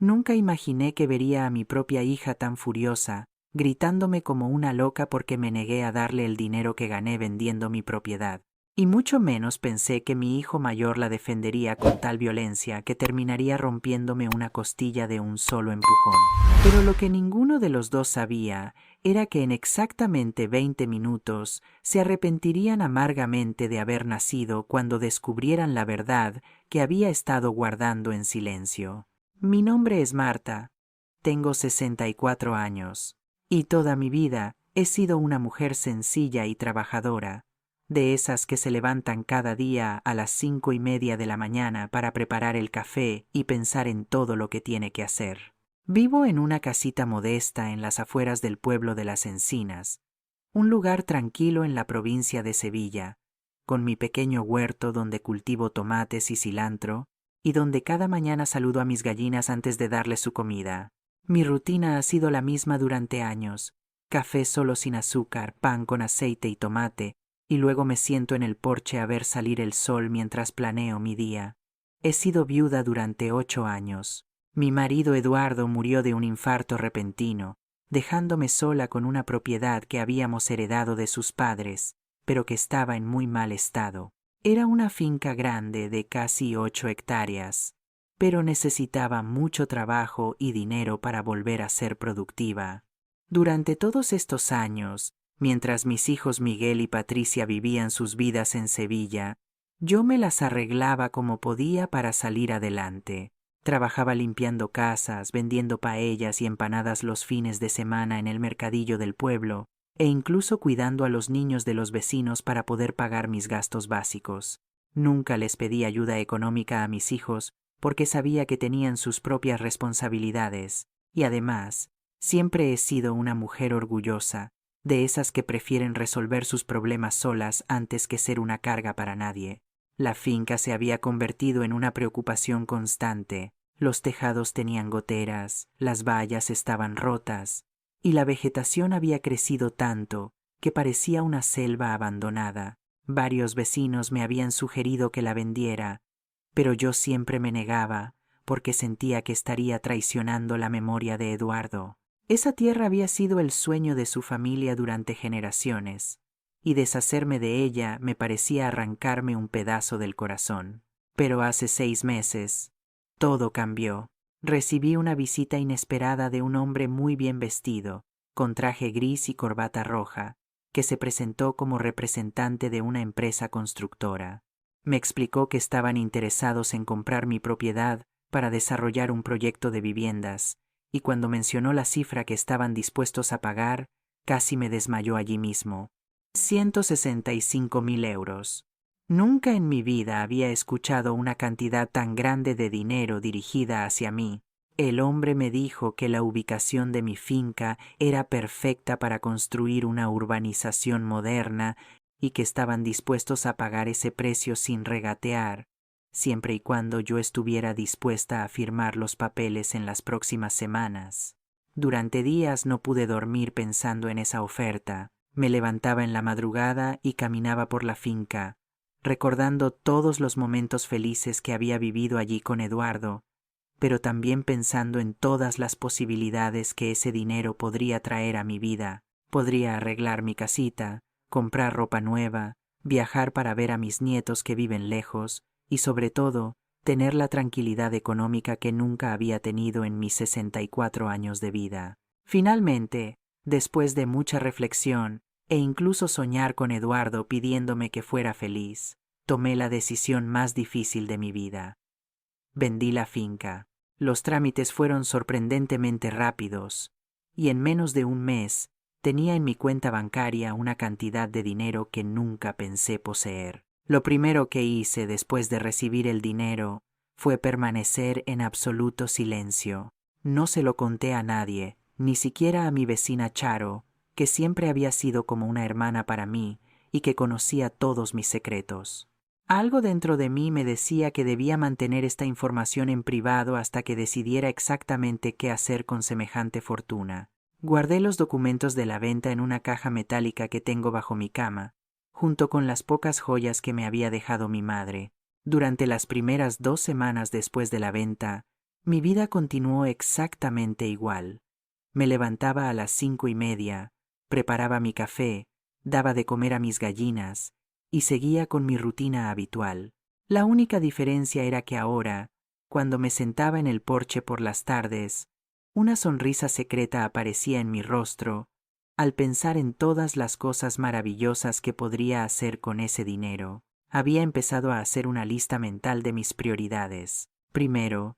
Nunca imaginé que vería a mi propia hija tan furiosa, gritándome como una loca porque me negué a darle el dinero que gané vendiendo mi propiedad. Y mucho menos pensé que mi hijo mayor la defendería con tal violencia que terminaría rompiéndome una costilla de un solo empujón. Pero lo que ninguno de los dos sabía era que en exactamente 20 minutos se arrepentirían amargamente de haber nacido cuando descubrieran la verdad que había estado guardando en silencio. Mi nombre es Marta, tengo 64 años, y toda mi vida he sido una mujer sencilla y trabajadora, de esas que se levantan cada día a las 5:30 de la mañana para preparar el café y pensar en todo lo que tiene que hacer. Vivo en una casita modesta en las afueras del pueblo de Las Encinas, un lugar tranquilo en la provincia de Sevilla, con mi pequeño huerto donde cultivo tomates y cilantro, y donde cada mañana saludo a mis gallinas antes de darles su comida. Mi rutina ha sido la misma durante años: café solo sin azúcar, pan con aceite y tomate, y luego me siento en el porche a ver salir el sol mientras planeo mi día. He sido viuda durante 8 años. Mi marido Eduardo murió de un infarto repentino, dejándome sola con una propiedad que habíamos heredado de sus padres, pero que estaba en muy mal estado. Era una finca grande de casi 8 hectáreas, pero necesitaba mucho trabajo y dinero para volver a ser productiva. Durante todos estos años, mientras mis hijos Miguel y Patricia vivían sus vidas en Sevilla, yo me las arreglaba como podía para salir adelante. Trabajaba limpiando casas, vendiendo paellas y empanadas los fines de semana en el mercadillo del pueblo, e incluso cuidando a los niños de los vecinos para poder pagar mis gastos básicos. Nunca les pedí ayuda económica a mis hijos porque sabía que tenían sus propias responsabilidades, y además, siempre he sido una mujer orgullosa, de esas que prefieren resolver sus problemas solas antes que ser una carga para nadie. La finca se había convertido en una preocupación constante. Los tejados tenían goteras, las vallas estaban rotas, y la vegetación había crecido tanto que parecía una selva abandonada. Varios vecinos me habían sugerido que la vendiera, pero yo siempre me negaba porque sentía que estaría traicionando la memoria de Eduardo. Esa tierra había sido el sueño de su familia durante generaciones, y deshacerme de ella me parecía arrancarme un pedazo del corazón. Pero hace 6 meses, todo cambió. Recibí una visita inesperada de un hombre muy bien vestido, con traje gris y corbata roja, que se presentó como representante de una empresa constructora. Me explicó que estaban interesados en comprar mi propiedad para desarrollar un proyecto de viviendas, y cuando mencionó la cifra que estaban dispuestos a pagar, casi me desmayó allí mismo. 165.000 euros. Nunca en mi vida había escuchado una cantidad tan grande de dinero dirigida hacia mí. El hombre me dijo que la ubicación de mi finca era perfecta para construir una urbanización moderna y que estaban dispuestos a pagar ese precio sin regatear, siempre y cuando yo estuviera dispuesta a firmar los papeles en las próximas semanas. Durante días no pude dormir pensando en esa oferta. Me levantaba en la madrugada y caminaba por la finca, recordando todos los momentos felices que había vivido allí con Eduardo, pero también pensando en todas las posibilidades que ese dinero podría traer a mi vida. Podría arreglar mi casita, comprar ropa nueva, viajar para ver a mis nietos que viven lejos y, sobre todo, tener la tranquilidad económica que nunca había tenido en mis 64 años de vida. Finalmente, después de mucha reflexión e incluso soñar con Eduardo pidiéndome que fuera feliz, tomé la decisión más difícil de mi vida. Vendí la finca. Los trámites fueron sorprendentemente rápidos, y en menos de un mes tenía en mi cuenta bancaria una cantidad de dinero que nunca pensé poseer. Lo primero que hice después de recibir el dinero fue permanecer en absoluto silencio. No se lo conté a nadie, ni siquiera a mi vecina Charo, que siempre había sido como una hermana para mí y que conocía todos mis secretos. Algo dentro de mí me decía que debía mantener esta información en privado hasta que decidiera exactamente qué hacer con semejante fortuna. Guardé los documentos de la venta en una caja metálica que tengo bajo mi cama, junto con las pocas joyas que me había dejado mi madre. Durante las primeras 2 semanas después de la venta, Mi vida continuó exactamente igual. Me levantaba a las 5:30, preparaba mi café, daba de comer a mis gallinas y seguía con mi rutina habitual. La única diferencia era que ahora, cuando me sentaba en el porche por las tardes, una sonrisa secreta aparecía en mi rostro al pensar en todas las cosas maravillosas que podría hacer con ese dinero. Había empezado a hacer una lista mental de mis prioridades. Primero,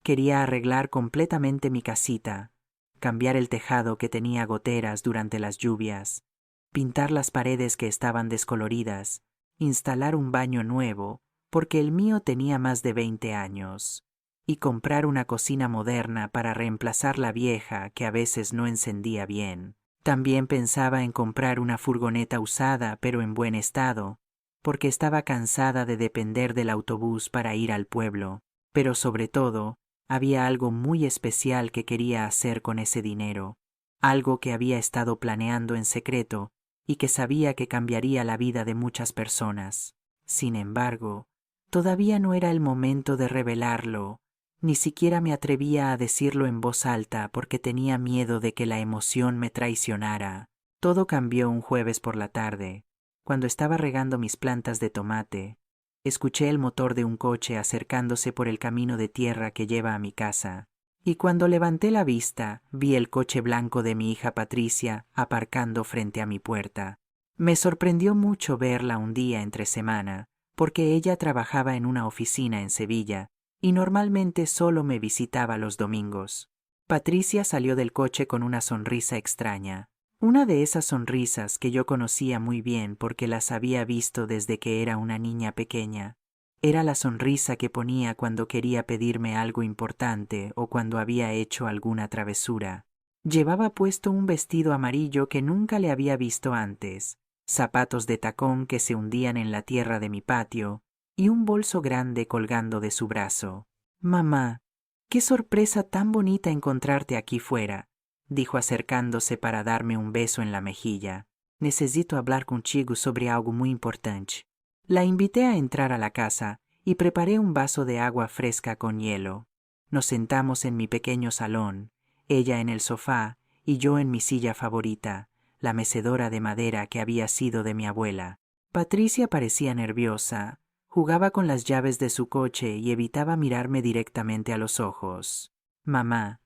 quería arreglar completamente mi casita, cambiar el tejado que tenía goteras durante las lluvias, pintar las paredes que estaban descoloridas, instalar un baño nuevo, porque el mío tenía más de 20 años, y comprar una cocina moderna para reemplazar la vieja que a veces no encendía bien. También pensaba en comprar una furgoneta usada pero en buen estado, porque estaba cansada de depender del autobús para ir al pueblo. Pero sobre todo, había algo muy especial que quería hacer con ese dinero, algo que había estado planeando en secreto y que sabía que cambiaría la vida de muchas personas. Sin embargo, todavía no era el momento de revelarlo. Ni siquiera me atrevía a decirlo en voz alta porque tenía miedo de que la emoción me traicionara. Todo cambió un jueves por la tarde, cuando estaba regando mis plantas de tomate. Escuché el motor de un coche acercándose por el camino de tierra que lleva a mi casa, y cuando levanté la vista vi el coche blanco de mi hija Patricia aparcando frente a mi puerta. Me sorprendió mucho verla un día entre semana, porque ella trabajaba en una oficina en Sevilla, y normalmente solo me visitaba los domingos. Patricia salió del coche con una sonrisa extraña, una de esas sonrisas que yo conocía muy bien porque las había visto desde que era una niña pequeña. Era la sonrisa que ponía cuando quería pedirme algo importante o cuando había hecho alguna travesura. Llevaba puesto un vestido amarillo que nunca le había visto antes, zapatos de tacón que se hundían en la tierra de mi patio, y un bolso grande colgando de su brazo. «Mamá, qué sorpresa tan bonita encontrarte aquí fuera», dijo acercándose para darme un beso en la mejilla. «Necesito hablar contigo sobre algo muy importante». La invité a entrar a la casa y preparé un vaso de agua fresca con hielo. Nos sentamos en mi pequeño salón, ella en el sofá y yo en mi silla favorita, la mecedora de madera que había sido de mi abuela. Patricia parecía nerviosa. Jugaba con las llaves de su coche y evitaba mirarme directamente a los ojos. «Mamá»,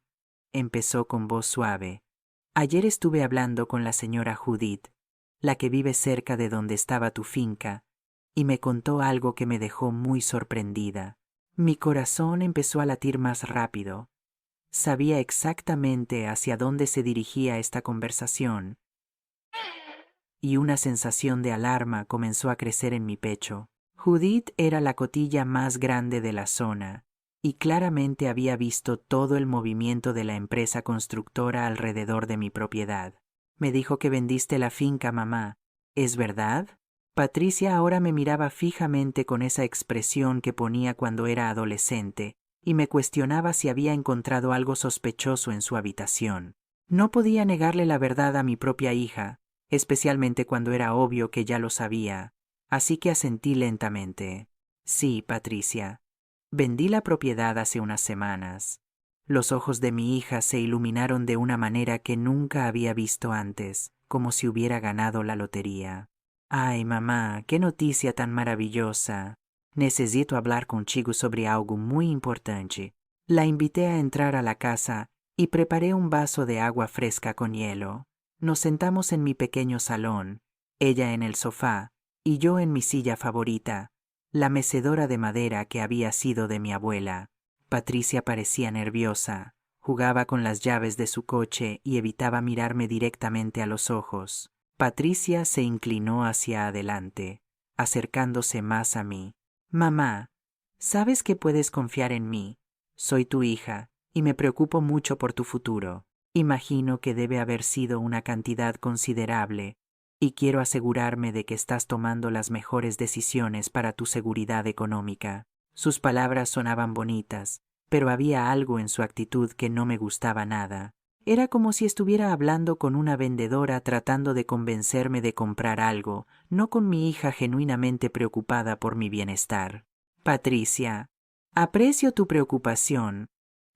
empezó con voz suave, «ayer estuve hablando con la señora Judith, la que vive cerca de donde estaba tu finca, y me contó algo que me dejó muy sorprendida». Mi corazón empezó a latir más rápido. Sabía exactamente hacia dónde se dirigía esta conversación, y una sensación de alarma comenzó a crecer en mi pecho. Judith era la cotilla más grande de la zona, y claramente había visto todo el movimiento de la empresa constructora alrededor de mi propiedad. «Me dijo que vendiste la finca, mamá. ¿Es verdad?». Patricia ahora me miraba fijamente con esa expresión que ponía cuando era adolescente, y me cuestionaba si había encontrado algo sospechoso en su habitación. No podía negarle la verdad a mi propia hija, especialmente cuando era obvio que ya lo sabía, así que asentí lentamente. «Sí, Patricia. Vendí la propiedad hace unas semanas». Los ojos de mi hija se iluminaron de una manera que nunca había visto antes, como si hubiera ganado la lotería. «Ay, mamá, qué noticia tan maravillosa. Necesito hablar contigo sobre algo muy importante». La invité a entrar a la casa y preparé un vaso de agua fresca con hielo. Nos sentamos en mi pequeño salón, ella en el sofá y yo en mi silla favorita, la mecedora de madera que había sido de mi abuela. Patricia parecía nerviosa, jugaba con las llaves de su coche y evitaba mirarme directamente a los ojos. Patricia se inclinó hacia adelante, acercándose más a mí. «Mamá, sabes que puedes confiar en mí. Soy tu hija y me preocupo mucho por tu futuro. Imagino que debe haber sido una cantidad considerable y quiero asegurarme de que estás tomando las mejores decisiones para tu seguridad económica». Sus palabras sonaban bonitas, pero había algo en su actitud que no me gustaba nada. Era como si estuviera hablando con una vendedora tratando de convencerme de comprar algo, no con mi hija genuinamente preocupada por mi bienestar. «Patricia, aprecio tu preocupación,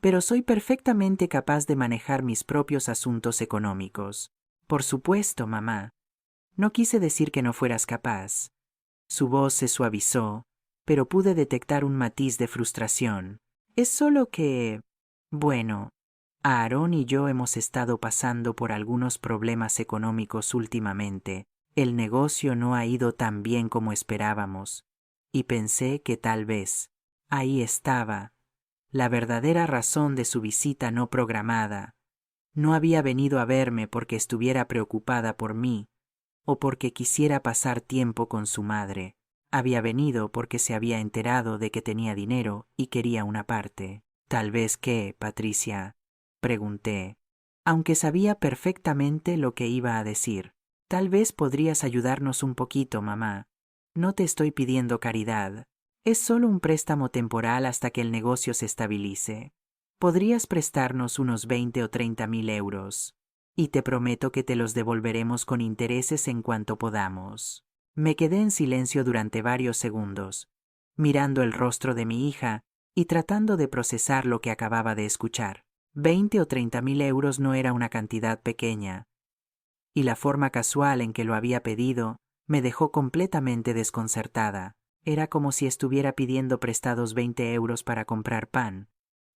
pero soy perfectamente capaz de manejar mis propios asuntos económicos. Por supuesto, mamá. No quise decir que no fueras capaz. Su voz se suavizó, pero pude detectar un matiz de frustración. Es solo que... Bueno, Aarón y yo hemos estado pasando por algunos problemas económicos últimamente. El negocio no ha ido tan bien como esperábamos, y pensé que tal vez, ahí estaba, la verdadera razón de su visita no programada. No había venido a verme porque estuviera preocupada por mí, o porque quisiera pasar tiempo con su madre. Había venido porque se había enterado de que tenía dinero y quería una parte. Tal vez qué, Patricia, pregunté, aunque sabía perfectamente lo que iba a decir. Tal vez podrías ayudarnos un poquito, mamá. No te estoy pidiendo caridad. Es solo un préstamo temporal hasta que el negocio se estabilice. Podrías prestarnos unos 20 o 30.000 euros, y te prometo que te los devolveremos con intereses en cuanto podamos. Me quedé en silencio durante varios segundos, mirando el rostro de mi hija y tratando de procesar lo que acababa de escuchar. 20 o 30.000 euros no era una cantidad pequeña, y la forma casual en que lo había pedido me dejó completamente desconcertada. Era como si estuviera pidiendo prestados 20 euros para comprar pan,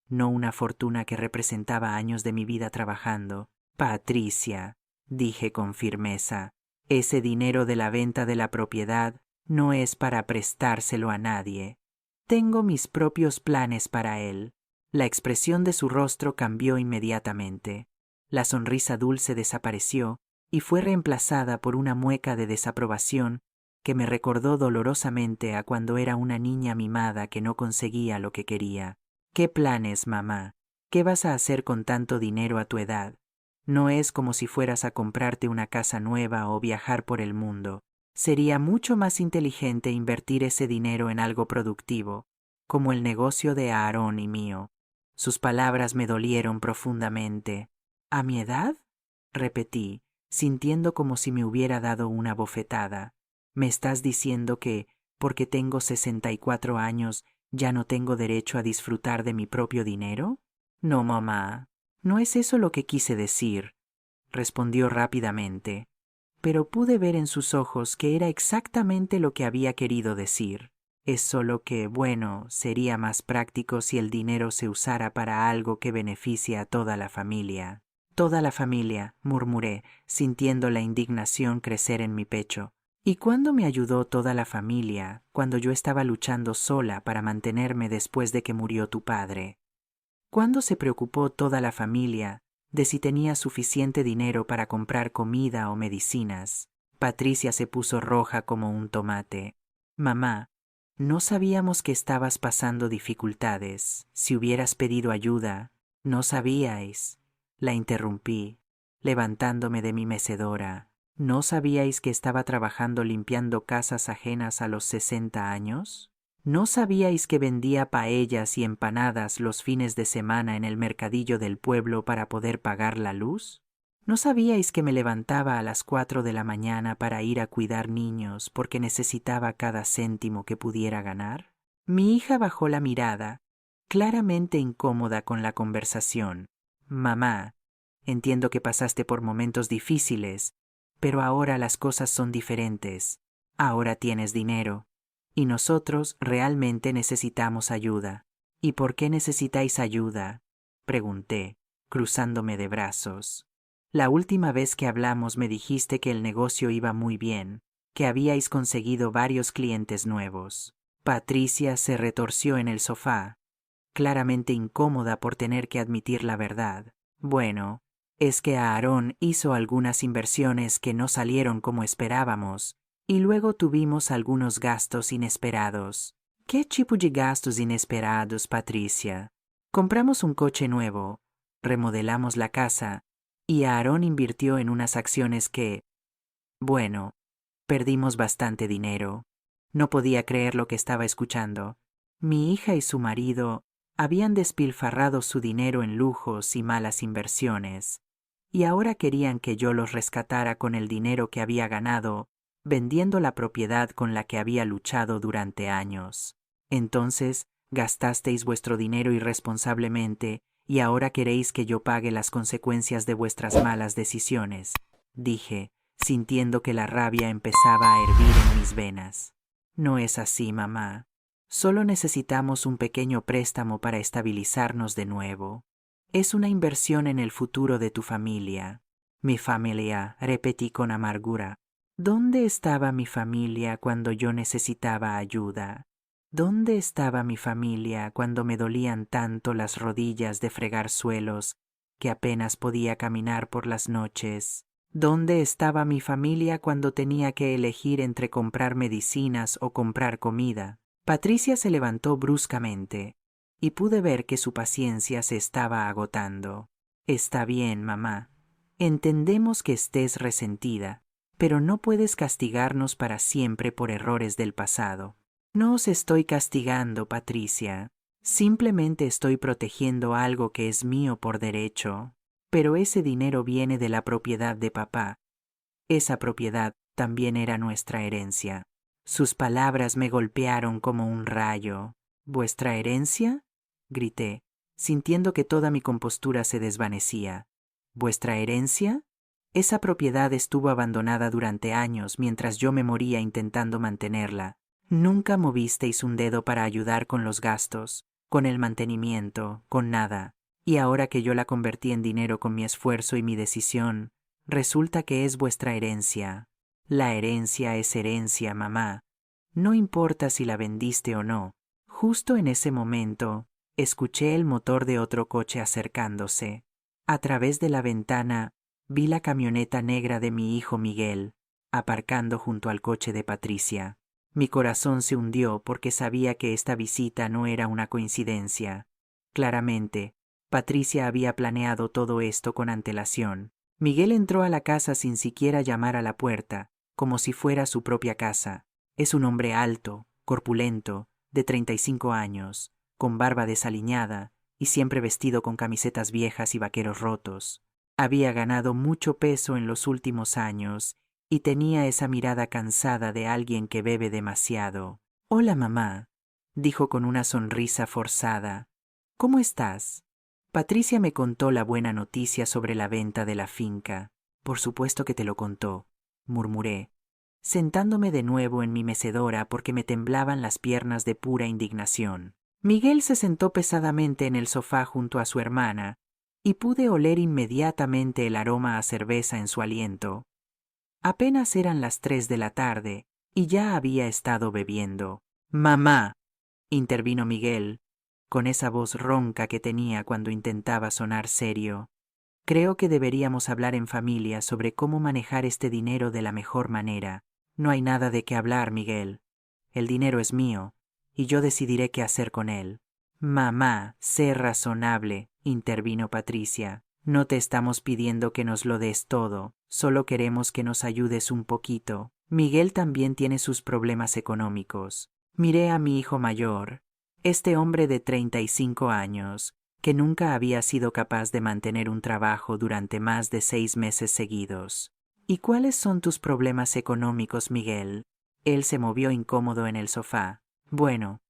no una fortuna que representaba años de mi vida trabajando. Patricia, dije con firmeza, ese dinero de la venta de la propiedad no es para prestárselo a nadie. Tengo mis propios planes para él. La expresión de su rostro cambió inmediatamente. La sonrisa dulce desapareció y fue reemplazada por una mueca de desaprobación que me recordó dolorosamente a cuando era una niña mimada que no conseguía lo que quería. ¿Qué planes, mamá? ¿Qué vas a hacer con tanto dinero a tu edad? No es como si fueras a comprarte una casa nueva o viajar por el mundo. Sería mucho más inteligente invertir ese dinero en algo productivo, como el negocio de Aarón y mío. Sus palabras me dolieron profundamente. ¿A mi edad? Repetí, sintiendo como si me hubiera dado una bofetada. ¿Me estás diciendo que, porque tengo 64 años, ya no tengo derecho a disfrutar de mi propio dinero? No, mamá, no es eso lo que quise decir, respondió rápidamente, pero pude ver en sus ojos que era exactamente lo que había querido decir. Es solo que, bueno, sería más práctico si el dinero se usara para algo que beneficie a toda la familia. Toda la familia, murmuré, sintiendo la indignación crecer en mi pecho. ¿Y cuándo me ayudó toda la familia, cuando yo estaba luchando sola para mantenerme después de que murió tu padre? ¿Cuándo se preocupó toda la familia de si tenía suficiente dinero para comprar comida o medicinas? Patricia se puso roja como un tomate. Mamá, no sabíamos que estabas pasando dificultades. Si hubieras pedido ayuda, no sabíais. La interrumpí, levantándome de mi mecedora. ¿No sabíais que estaba trabajando limpiando casas ajenas a los 60 años? ¿No sabíais que vendía paellas y empanadas los fines de semana en el mercadillo del pueblo para poder pagar la luz? ¿No sabíais que me levantaba a las 4 de la mañana para ir a cuidar niños porque necesitaba cada céntimo que pudiera ganar? Mi hija bajó la mirada, claramente incómoda con la conversación. Mamá, entiendo que pasaste por momentos difíciles, pero ahora las cosas son diferentes. Ahora tienes dinero. Y nosotros realmente necesitamos ayuda. ¿Y por qué necesitáis ayuda? Pregunté, cruzándome de brazos. La última vez que hablamos me dijiste que el negocio iba muy bien, que habíais conseguido varios clientes nuevos. Patricia se retorció en el sofá, claramente incómoda por tener que admitir la verdad. Bueno, es que Aarón hizo algunas inversiones que no salieron como esperábamos, y luego tuvimos algunos gastos inesperados. ¿Qué tipo de gastos inesperados, Patricia? Compramos un coche nuevo, remodelamos la casa, y Aarón invirtió en unas acciones que, bueno, perdimos bastante dinero. No podía creer lo que estaba escuchando. Mi hija y su marido habían despilfarrado su dinero en lujos y malas inversiones, y ahora querían que yo los rescatara con el dinero que había ganado vendiendo la propiedad con la que había luchado durante años. Entonces gastasteis vuestro dinero irresponsablemente y ahora queréis que yo pague las consecuencias de vuestras malas decisiones, dije, sintiendo que la rabia empezaba a hervir en mis venas. No es así, mamá. Solo necesitamos un pequeño préstamo para estabilizarnos de nuevo. Es una inversión en el futuro de tu familia. Mi familia, repetí con amargura. ¿Dónde estaba mi familia cuando yo necesitaba ayuda? ¿Dónde estaba mi familia cuando me dolían tanto las rodillas de fregar suelos que apenas podía caminar por las noches? ¿Dónde estaba mi familia cuando tenía que elegir entre comprar medicinas o comprar comida? Patricia se levantó bruscamente y pude ver que su paciencia se estaba agotando. Está bien, mamá. Entendemos que estés resentida, pero no puedes castigarnos para siempre por errores del pasado. No os estoy castigando, Patricia. Simplemente estoy protegiendo algo que es mío por derecho. Pero ese dinero viene de la propiedad de papá. Esa propiedad también era nuestra herencia. Sus palabras me golpearon como un rayo. ¿Vuestra herencia? Grité, sintiendo que toda mi compostura se desvanecía. ¿Vuestra herencia? Esa propiedad estuvo abandonada durante años mientras yo me moría intentando mantenerla. Nunca movisteis un dedo para ayudar con los gastos, con el mantenimiento, con nada. Y ahora que yo la convertí en dinero con mi esfuerzo y mi decisión, resulta que es vuestra herencia. La herencia es herencia, mamá. No importa si la vendiste o no. Justo en ese momento, escuché el motor de otro coche acercándose. A través de la ventana, vi la camioneta negra de mi hijo Miguel, aparcando junto al coche de Patricia. Mi corazón se hundió porque sabía que esta visita no era una coincidencia. Claramente, Patricia había planeado todo esto con antelación. Miguel entró a la casa sin siquiera llamar a la puerta, como si fuera su propia casa. Es un hombre alto, corpulento, de 35 años, con barba desaliñada y siempre vestido con camisetas viejas y vaqueros rotos. Había ganado mucho peso en los últimos años y tenía esa mirada cansada de alguien que bebe demasiado. «Hola, mamá», dijo con una sonrisa forzada. «¿Cómo estás?» Patricia me contó la buena noticia sobre la venta de la finca. «Por supuesto que te lo contó», murmuré, sentándome de nuevo en mi mecedora porque me temblaban las piernas de pura indignación. Miguel se sentó pesadamente en el sofá junto a su hermana y pude oler inmediatamente el aroma a cerveza en su aliento. Apenas eran las 3 de la tarde y ya había estado bebiendo. «Mamá», intervino Miguel, con esa voz ronca que tenía cuando intentaba sonar serio. «Creo que deberíamos hablar en familia sobre cómo manejar este dinero de la mejor manera. No hay nada de qué hablar, Miguel. El dinero es mío, y yo decidiré qué hacer con él». «Mamá, sé razonable», intervino Patricia. «No te estamos pidiendo que nos lo des todo, solo queremos que nos ayudes un poquito. Miguel también tiene sus problemas económicos». Miré a mi hijo mayor, este hombre de 35 años, que nunca había sido capaz de mantener un trabajo durante más de 6 meses seguidos. «¿Y cuáles son tus problemas económicos, Miguel?» Él se movió incómodo en el sofá. «Bueno,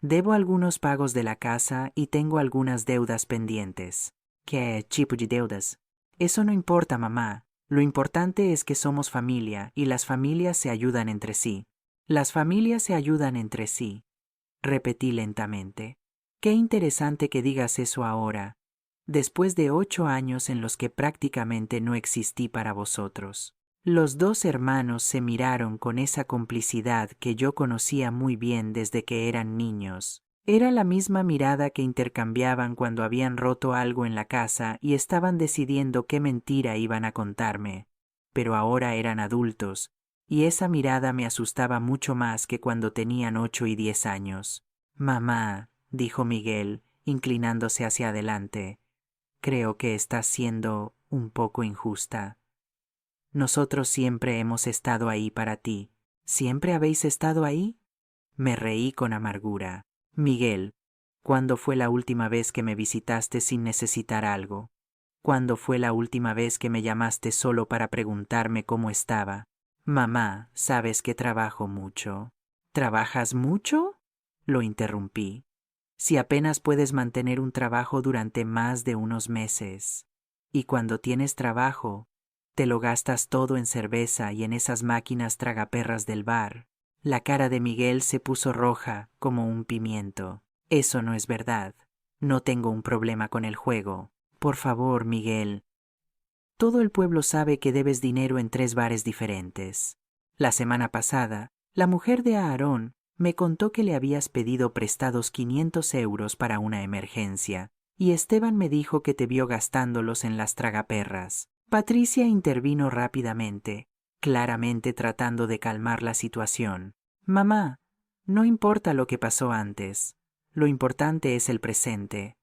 debo algunos pagos de la casa y tengo algunas deudas pendientes». «¿Qué tipo de deudas?» «Eso no importa, mamá. Lo importante es que somos familia y las familias se ayudan entre sí». «Las familias se ayudan entre sí», repetí lentamente. «Qué interesante que digas eso ahora, después de 8 años en los que prácticamente no existí para vosotros». Los dos hermanos se miraron con esa complicidad que yo conocía muy bien desde que eran niños. Era la misma mirada que intercambiaban cuando habían roto algo en la casa y estaban decidiendo qué mentira iban a contarme. Pero ahora eran adultos, y esa mirada me asustaba mucho más que cuando tenían 8 y 10 años. «Mamá», dijo Miguel, inclinándose hacia adelante, «creo que estás siendo un poco injusta. Nosotros siempre hemos estado ahí para ti». «¿Siempre habéis estado ahí?» Me reí con amargura. «Miguel, ¿cuándo fue la última vez que me visitaste sin necesitar algo? ¿Cuándo fue la última vez que me llamaste solo para preguntarme cómo estaba?» «Mamá, sabes que trabajo mucho». «¿Trabajas mucho?», lo interrumpí. Si apenas puedes mantener un trabajo durante más de unos meses. Y cuando tienes trabajo, te lo gastas todo en cerveza y en esas máquinas tragaperras del bar. La cara de Miguel se puso roja como un pimiento. Eso no es verdad. No tengo un problema con el juego. Por favor, Miguel. Todo el pueblo sabe que debes dinero en 3 bares diferentes. La semana pasada, la mujer de Aarón me contó que le habías pedido prestados 500 euros para una emergencia, y Esteban me dijo que te vio gastándolos en las tragaperras. Patricia intervino rápidamente, claramente tratando de calmar la situación. Mamá, no importa lo que pasó antes, lo importante es el presente.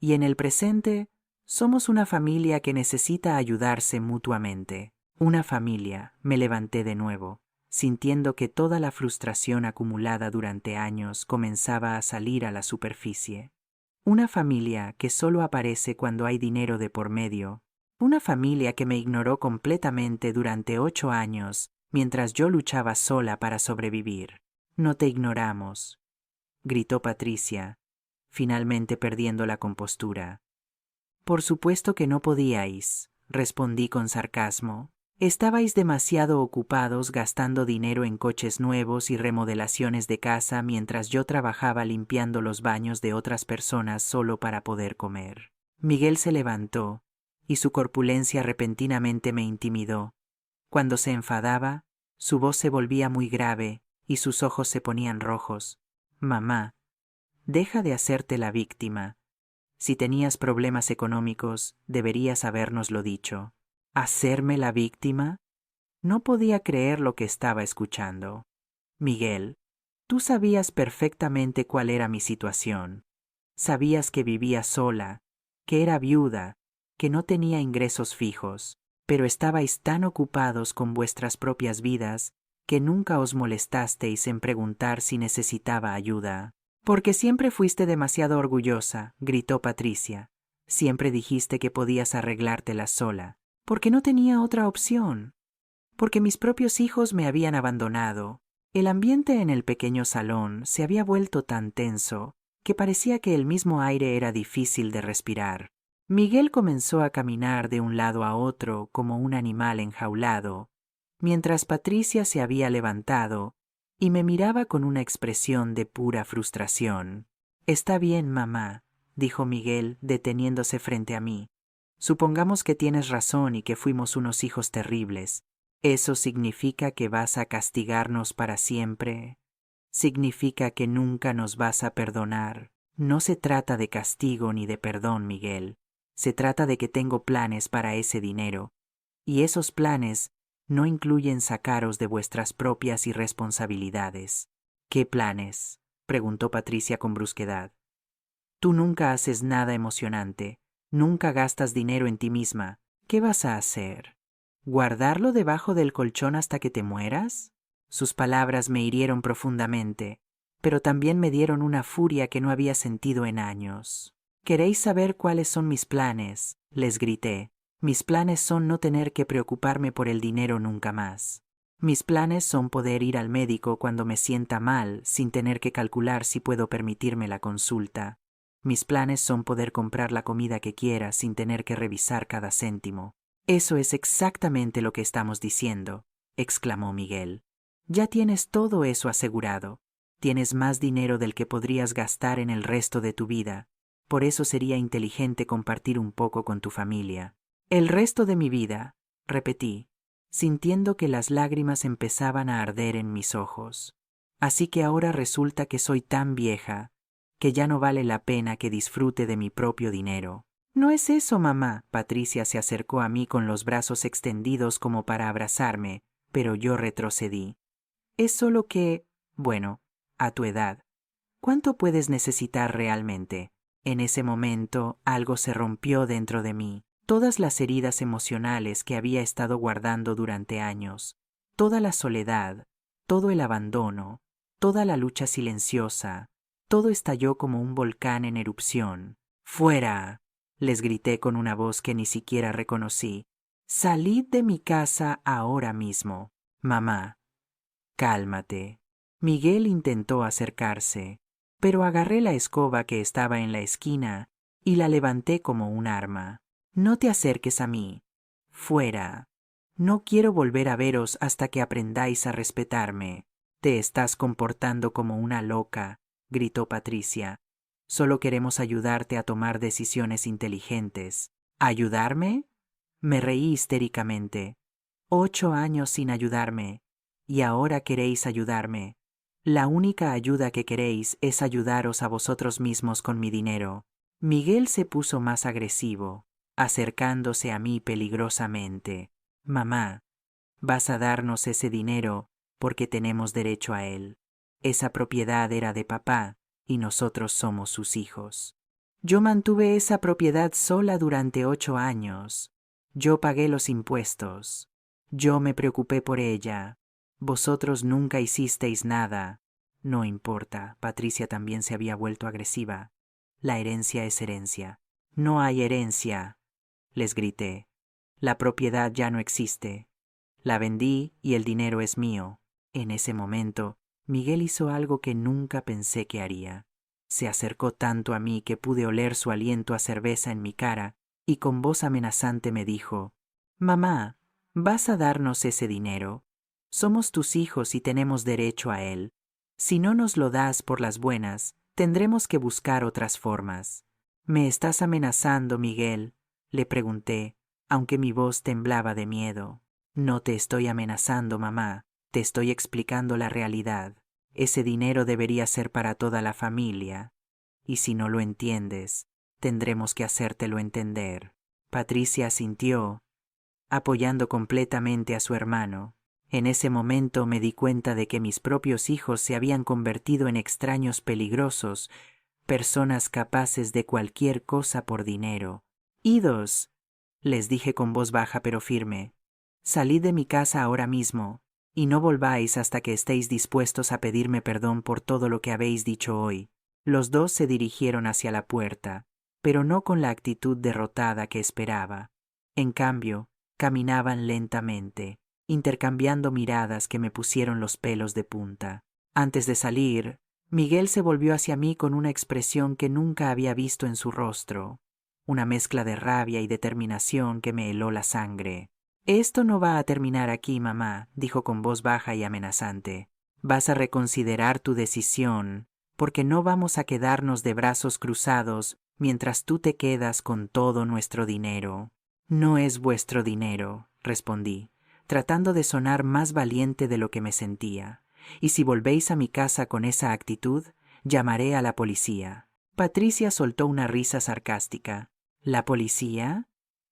Y en el presente, somos una familia que necesita ayudarse mutuamente. Una familia, me levanté de nuevo, sintiendo que toda la frustración acumulada durante años comenzaba a salir a la superficie. Una familia que solo aparece cuando hay dinero de por medio. Una familia que me ignoró completamente durante 8 años, mientras yo luchaba sola para sobrevivir. No te ignoramos, gritó Patricia, finalmente perdiendo la compostura. Por supuesto que no podíais, respondí con sarcasmo. Estabais demasiado ocupados gastando dinero en coches nuevos y remodelaciones de casa mientras yo trabajaba limpiando los baños de otras personas solo para poder comer. Miguel se levantó, y su corpulencia repentinamente me intimidó. Cuando se enfadaba, su voz se volvía muy grave y sus ojos se ponían rojos. Mamá, deja de hacerte la víctima. Si tenías problemas económicos, deberías habérnoslo dicho. ¿Hacerme la víctima? No podía creer lo que estaba escuchando. Miguel, tú sabías perfectamente cuál era mi situación. Sabías que vivía sola, que era viuda, que no tenía ingresos fijos, pero estabais tan ocupados con vuestras propias vidas que nunca os molestasteis en preguntar si necesitaba ayuda. Porque siempre fuiste demasiado orgullosa, gritó Patricia. Siempre dijiste que podías arreglártela sola, porque no tenía otra opción. Porque mis propios hijos me habían abandonado. El ambiente en el pequeño salón se había vuelto tan tenso que parecía que el mismo aire era difícil de respirar. Miguel comenzó a caminar de un lado a otro como un animal enjaulado, mientras Patricia se había levantado y me miraba con una expresión de pura frustración. Está bien, mamá, dijo Miguel, deteniéndose frente a mí. Supongamos que tienes razón y que fuimos unos hijos terribles. ¿Eso significa que vas a castigarnos para siempre? ¿Significa que nunca nos vas a perdonar? No se trata de castigo ni de perdón, Miguel. Se trata de que tengo planes para ese dinero. Y esos planes no incluyen sacaros de vuestras propias irresponsabilidades. ¿Qué planes? Preguntó Patricia con brusquedad. Tú nunca haces nada emocionante, nunca gastas dinero en ti misma. ¿Qué vas a hacer? ¿Guardarlo debajo del colchón hasta que te mueras? Sus palabras me hirieron profundamente, pero también me dieron una furia que no había sentido en años. ¿Queréis saber cuáles son mis planes? Les grité. Mis planes son no tener que preocuparme por el dinero nunca más. Mis planes son poder ir al médico cuando me sienta mal sin tener que calcular si puedo permitirme la consulta. Mis planes son poder comprar la comida que quiera sin tener que revisar cada céntimo. Eso es exactamente lo que estamos diciendo, exclamó Miguel. Ya tienes todo eso asegurado. Tienes más dinero del que podrías gastar en el resto de tu vida. Por eso sería inteligente compartir un poco con tu familia. El resto de mi vida, repetí, sintiendo que las lágrimas empezaban a arder en mis ojos. Así que ahora resulta que soy tan vieja que ya no vale la pena que disfrute de mi propio dinero. No es eso, mamá. Patricia se acercó a mí con los brazos extendidos como para abrazarme, pero yo retrocedí. Es solo que, bueno, a tu edad, ¿cuánto puedes necesitar realmente? En ese momento algo se rompió dentro de mí. Todas las heridas emocionales que había estado guardando durante años, toda la soledad, todo el abandono, toda la lucha silenciosa, todo estalló como un volcán en erupción. ¡Fuera!, les grité con una voz que ni siquiera reconocí. Salid de mi casa ahora mismo. Mamá, cálmate. Miguel intentó acercarse. pero agarré la escoba que estaba en la esquina y la levanté como un arma. No te acerques a mí. Fuera. No quiero volver a veros hasta que aprendáis a respetarme. Te estás comportando como una loca, gritó Patricia. Solo queremos ayudarte a tomar decisiones inteligentes. ¿Ayudarme? Me reí histéricamente. 8 años sin ayudarme. Y ahora queréis ayudarme. La única ayuda que queréis es ayudaros a vosotros mismos con mi dinero. Miguel se puso más agresivo, acercándose a mí peligrosamente. Mamá, vas a darnos ese dinero porque tenemos derecho a él. Esa propiedad era de papá y nosotros somos sus hijos. Yo mantuve esa propiedad sola durante 8 años. Yo pagué los impuestos. Yo me preocupé por ella. Vosotros nunca hicisteis nada. No importa, Patricia también se había vuelto agresiva. La herencia es herencia. No hay herencia, les grité. La propiedad ya no existe. La vendí y el dinero es mío. En ese momento, Miguel hizo algo que nunca pensé que haría. Se acercó tanto a mí que pude oler su aliento a cerveza en mi cara y con voz amenazante me dijo: «Mamá, ¿vas a darnos ese dinero? Somos tus hijos y tenemos derecho a él. Si no nos lo das por las buenas, tendremos que buscar otras formas». «¿Me estás amenazando, Miguel?», le pregunté, aunque mi voz temblaba de miedo. «No te estoy amenazando, mamá. Te estoy explicando la realidad. Ese dinero debería ser para toda la familia. Y si no lo entiendes, tendremos que hacértelo entender». Patricia asintió, apoyando completamente a su hermano. En ese momento me di cuenta de que mis propios hijos se habían convertido en extraños peligrosos, personas capaces de cualquier cosa por dinero. «Idos», les dije con voz baja pero firme, «salid de mi casa ahora mismo, y no volváis hasta que estéis dispuestos a pedirme perdón por todo lo que habéis dicho hoy». Los dos se dirigieron hacia la puerta, pero no con la actitud derrotada que esperaba. En cambio, caminaban lentamente, intercambiando miradas que me pusieron los pelos de punta. Antes de salir, Miguel se volvió hacia mí con una expresión que nunca había visto en su rostro, una mezcla de rabia y determinación que me heló la sangre. «Esto no va a terminar aquí, mamá», dijo con voz baja y amenazante. «Vas a reconsiderar tu decisión, porque no vamos a quedarnos de brazos cruzados mientras tú te quedas con todo nuestro dinero». «No es vuestro dinero», respondí, tratando de sonar más valiente de lo que me sentía. «Y si volvéis a mi casa con esa actitud, llamaré a la policía». Patricia soltó una risa sarcástica. «¿La policía?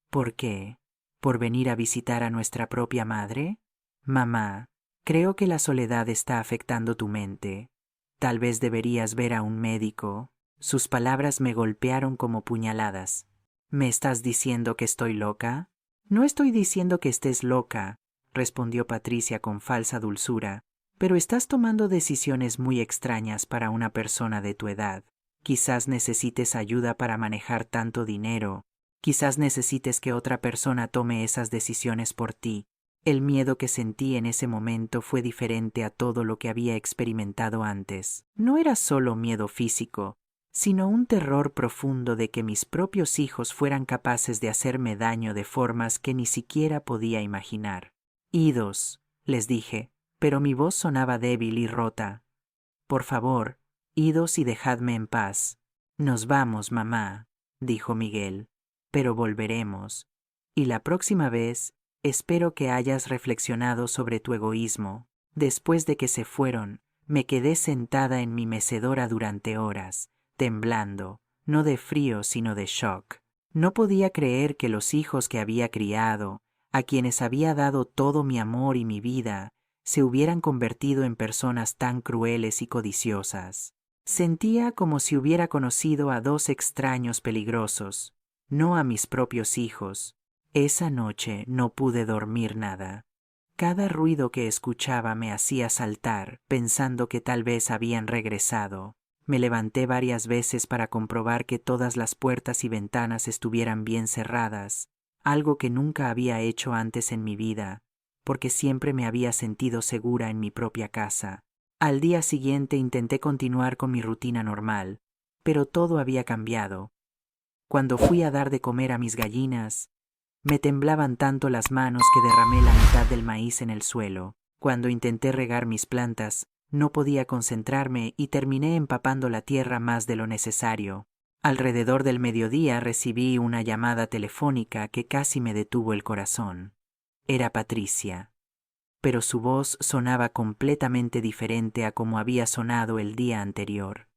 ¿Por qué? ¿Por venir a visitar a nuestra propia madre? Mamá, creo que la soledad está afectando tu mente. Tal vez deberías ver a un médico». Sus palabras me golpearon como puñaladas. «¿Me estás diciendo que estoy loca?» «No estoy diciendo que estés loca», respondió Patricia con falsa dulzura, «pero estás tomando decisiones muy extrañas para una persona de tu edad. Quizás necesites ayuda para manejar tanto dinero. Quizás necesites que otra persona tome esas decisiones por ti». El miedo que sentí en ese momento fue diferente a todo lo que había experimentado antes. No era solo miedo físico, sino un terror profundo de que mis propios hijos fueran capaces de hacerme daño de formas que ni siquiera podía imaginar. «Idos», les dije, pero mi voz sonaba débil y rota. «Por favor, idos y dejadme en paz». «Nos vamos, mamá», dijo Miguel, «pero volveremos. Y la próxima vez, espero que hayas reflexionado sobre tu egoísmo». Después de que se fueron, me quedé sentada en mi mecedora durante horas, temblando, no de frío sino de shock. No podía creer que los hijos que había criado, a quienes había dado todo mi amor y mi vida, se hubieran convertido en personas tan crueles y codiciosas. Sentía como si hubiera conocido a dos extraños peligrosos, no a mis propios hijos. Esa noche no pude dormir nada. Cada ruido que escuchaba me hacía saltar, pensando que tal vez habían regresado. Me levanté varias veces para comprobar que todas las puertas y ventanas estuvieran bien cerradas, algo que nunca había hecho antes en mi vida, porque siempre me había sentido segura en mi propia casa. Al día siguiente intenté continuar con mi rutina normal, pero todo había cambiado. Cuando fui a dar de comer a mis gallinas, me temblaban tanto las manos que derramé la mitad del maíz en el suelo. Cuando intenté regar mis plantas, no podía concentrarme y terminé empapando la tierra más de lo necesario. Alrededor del mediodía recibí una llamada telefónica que casi me detuvo el corazón. Era Patricia, pero su voz sonaba completamente diferente a como había sonado el día anterior.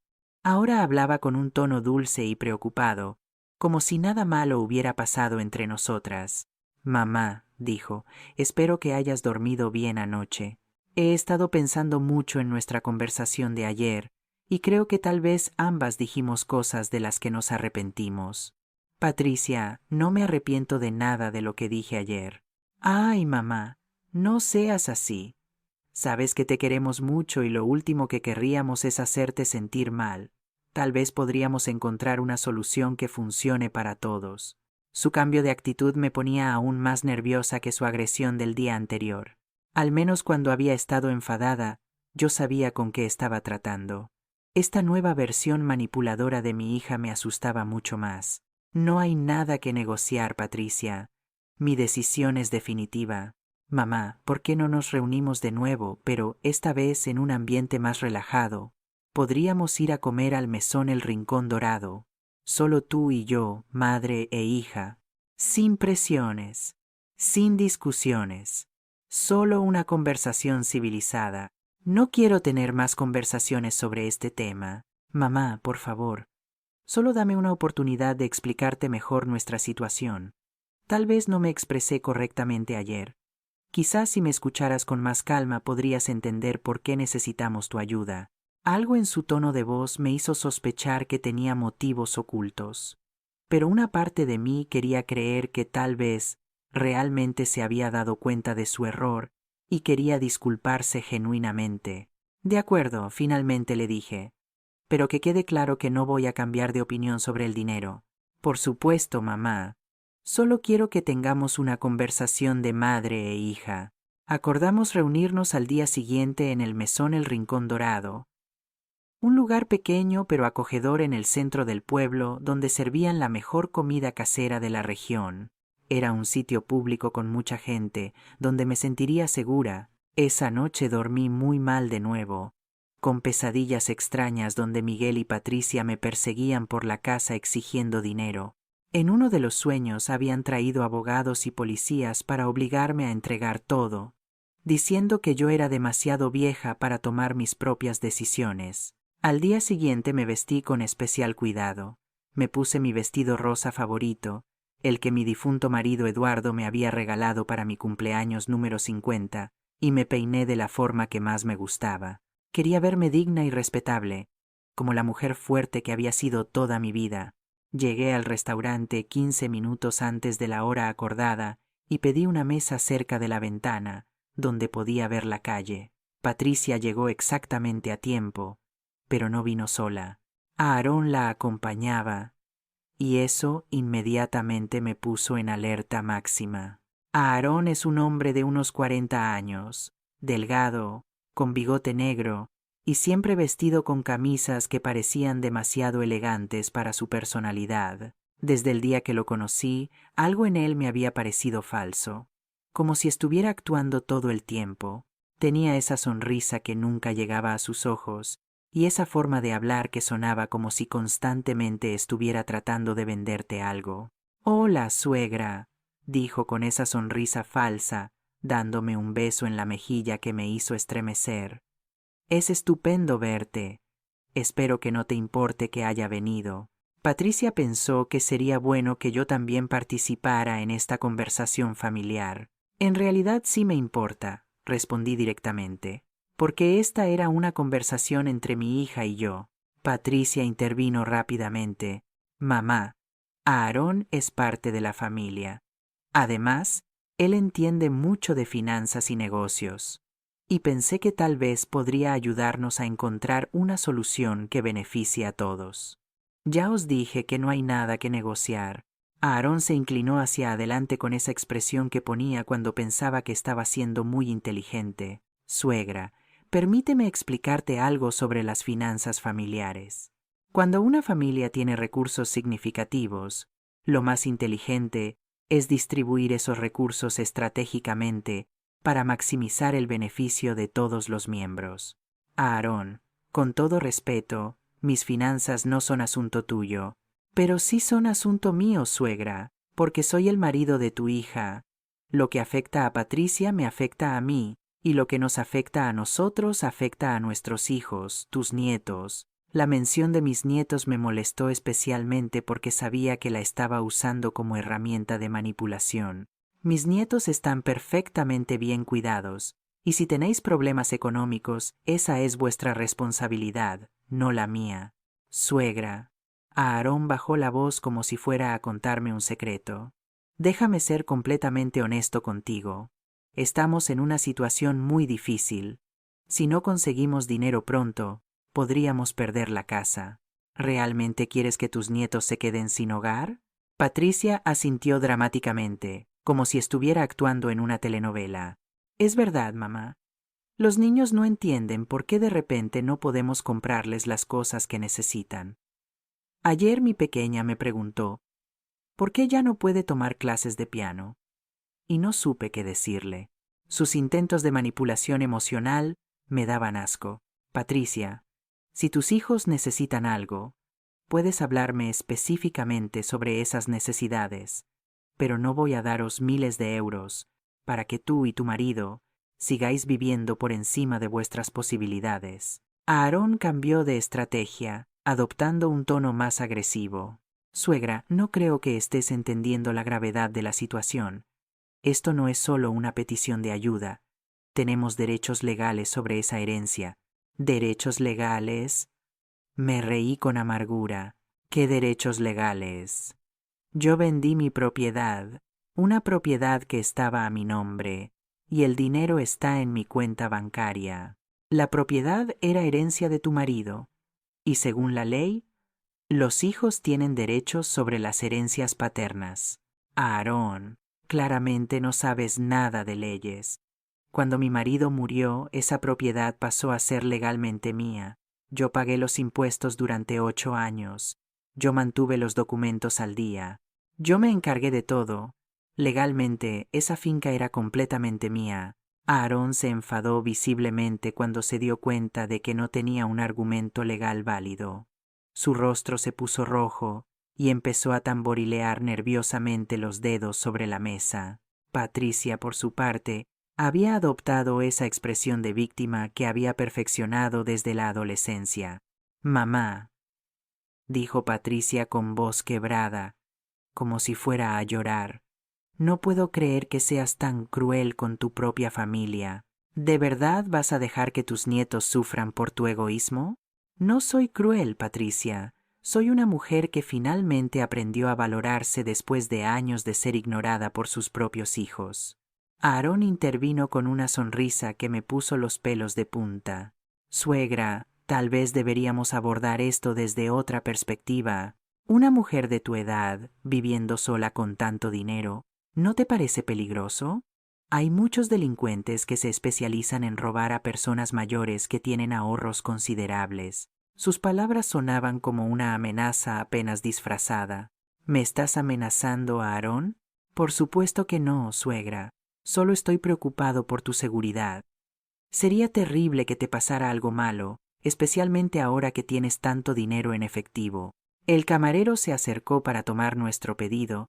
Ahora hablaba con un tono dulce y preocupado, como si nada malo hubiera pasado entre nosotras. Mamá, dijo, espero que hayas dormido bien anoche. He estado pensando mucho en nuestra conversación de ayer, y creo que tal vez ambas dijimos cosas de las que nos arrepentimos. Patricia, no me arrepiento de nada de lo que dije ayer. Ay, mamá, no seas así. Sabes que te queremos mucho y lo último que querríamos es hacerte sentir mal. Tal vez podríamos encontrar una solución que funcione para todos. Su cambio de actitud me ponía aún más nerviosa que su agresión del día anterior. Al menos cuando había estado enfadada, yo sabía con qué estaba tratando. Esta nueva versión manipuladora de mi hija me asustaba mucho más. No hay nada que negociar, Patricia. Mi decisión es definitiva. Mamá, ¿por qué no nos reunimos de nuevo, pero esta vez en un ambiente más relajado? Podríamos ir a comer al mesón El Rincón Dorado, solo tú y yo, madre e hija, sin presiones, sin discusiones, solo una conversación civilizada. No quiero tener más conversaciones sobre este tema. Mamá, por favor, solo dame una oportunidad de explicarte mejor nuestra situación. Tal vez no me expresé correctamente ayer. Quizás si me escucharas con más calma podrías entender por qué necesitamos tu ayuda. Algo en su tono de voz me hizo sospechar que tenía motivos ocultos. Pero una parte de mí quería creer que tal vez realmente se había dado cuenta de su error y quería disculparse genuinamente. De acuerdo, finalmente le dije. Pero que quede claro que no voy a cambiar de opinión sobre el dinero. Por supuesto, mamá. Solo quiero que tengamos una conversación de madre e hija. Acordamos reunirnos al día siguiente en el mesón El Rincón Dorado, un lugar pequeño pero acogedor en el centro del pueblo donde servían la mejor comida casera de la región. Era un sitio público con mucha gente, donde me sentiría segura. Esa noche dormí muy mal de nuevo, con pesadillas extrañas donde Miguel y Patricia me perseguían por la casa exigiendo dinero. En uno de los sueños habían traído abogados y policías para obligarme a entregar todo, diciendo que yo era demasiado vieja para tomar mis propias decisiones. Al día siguiente me vestí con especial cuidado. Me puse mi vestido rosa favorito, el que mi difunto marido Eduardo me había regalado para mi cumpleaños número 50, y me peiné de la forma que más me gustaba. Quería verme digna y respetable, como la mujer fuerte que había sido toda mi vida. Llegué al restaurante 15 minutos antes de la hora acordada y pedí una mesa cerca de la ventana, donde podía ver la calle. Patricia llegó exactamente a tiempo, pero no vino sola. Aarón la acompañaba, y eso inmediatamente me puso en alerta máxima. Aarón es un hombre de unos 40 años, delgado, con bigote negro, y siempre vestido con camisas que parecían demasiado elegantes para su personalidad. Desde el día que lo conocí, algo en él me había parecido falso, como si estuviera actuando todo el tiempo. Tenía esa sonrisa que nunca llegaba a sus ojos, y esa forma de hablar que sonaba como si constantemente estuviera tratando de venderte algo. «Hola, suegra», dijo con esa sonrisa falsa, dándome un beso en la mejilla que me hizo estremecer. «Es estupendo verte. Espero que no te importe que haya venido». Patricia pensó que sería bueno que yo también participara en esta conversación familiar. «En realidad sí me importa», respondí directamente, porque esta era una conversación entre mi hija y yo. Patricia intervino rápidamente. «Mamá, Aarón es parte de la familia. Además, él entiende mucho de finanzas y negocios, y pensé que tal vez podría ayudarnos a encontrar una solución que beneficie a todos. Ya os dije que no hay nada que negociar». Aarón se inclinó hacia adelante con esa expresión que ponía cuando pensaba que estaba siendo muy inteligente. «Suegra, Permíteme explicarte algo sobre las finanzas familiares. Cuando una familia tiene recursos significativos, lo más inteligente es distribuir esos recursos estratégicamente para maximizar el beneficio de todos los miembros. Aarón, con todo respeto, mis finanzas no son asunto tuyo, pero sí son asunto mío, suegra, porque soy el marido de tu hija. Lo que afecta a Patricia me afecta a mí, y lo que nos afecta a nosotros afecta a nuestros hijos, tus nietos. La mención de mis nietos me molestó especialmente porque sabía que la estaba usando como herramienta de manipulación. Mis nietos están perfectamente bien cuidados, y si tenéis problemas económicos, esa es vuestra responsabilidad, no la mía. Suegra. Aarón bajó la voz como si fuera a contarme un secreto. Déjame ser completamente honesto contigo. Estamos en una situación muy difícil. Si no conseguimos dinero pronto, podríamos perder la casa. ¿Realmente quieres que tus nietos se queden sin hogar? Patricia asintió dramáticamente, como si estuviera actuando en una telenovela. Es verdad, mamá. Los niños no entienden por qué de repente no podemos comprarles las cosas que necesitan. Ayer mi pequeña me preguntó, ¿por qué ya no puede tomar clases de piano? Y no supe qué decirle. Sus intentos de manipulación emocional me daban asco. Patricia, si tus hijos necesitan algo, puedes hablarme específicamente sobre esas necesidades, pero no voy a daros miles de euros para que tú y tu marido sigáis viviendo por encima de vuestras posibilidades. Aarón cambió de estrategia, adoptando un tono más agresivo. Suegra, no creo que estés entendiendo la gravedad de la situación. Esto no es solo una petición de ayuda. Tenemos derechos legales sobre esa herencia. ¿Derechos legales? Me reí con amargura. ¿Qué derechos legales? Yo vendí mi propiedad, una propiedad que estaba a mi nombre, y el dinero está en mi cuenta bancaria. La propiedad era herencia de tu marido, y según la ley, los hijos tienen derechos sobre las herencias paternas. Aarón, claramente no sabes nada de leyes. Cuando mi marido murió, esa propiedad pasó a ser legalmente mía. Yo pagué los impuestos durante 8 años. Yo mantuve los documentos al día. Yo me encargué de todo. Legalmente, esa finca era completamente mía. Aarón se enfadó visiblemente cuando se dio cuenta de que no tenía un argumento legal válido. Su rostro se puso rojo y empezó a tamborilear nerviosamente los dedos sobre la mesa. Patricia, por su parte, había adoptado esa expresión de víctima que había perfeccionado desde la adolescencia. Mamá, dijo Patricia con voz quebrada, como si fuera a llorar. No puedo creer que seas tan cruel con tu propia familia. ¿De verdad vas a dejar que tus nietos sufran por tu egoísmo? No soy cruel, Patricia. Soy una mujer que finalmente aprendió a valorarse después de años de ser ignorada por sus propios hijos. Aarón intervino con una sonrisa que me puso los pelos de punta. Suegra, tal vez deberíamos abordar esto desde otra perspectiva. Una mujer de tu edad, viviendo sola con tanto dinero, ¿no te parece peligroso? Hay muchos delincuentes que se especializan en robar a personas mayores que tienen ahorros considerables. Sus palabras sonaban como una amenaza apenas disfrazada. ¿Me estás amenazando, Aarón? Por supuesto que no, suegra. Solo estoy preocupado por tu seguridad. Sería terrible que te pasara algo malo, especialmente ahora que tienes tanto dinero en efectivo. El camarero se acercó para tomar nuestro pedido,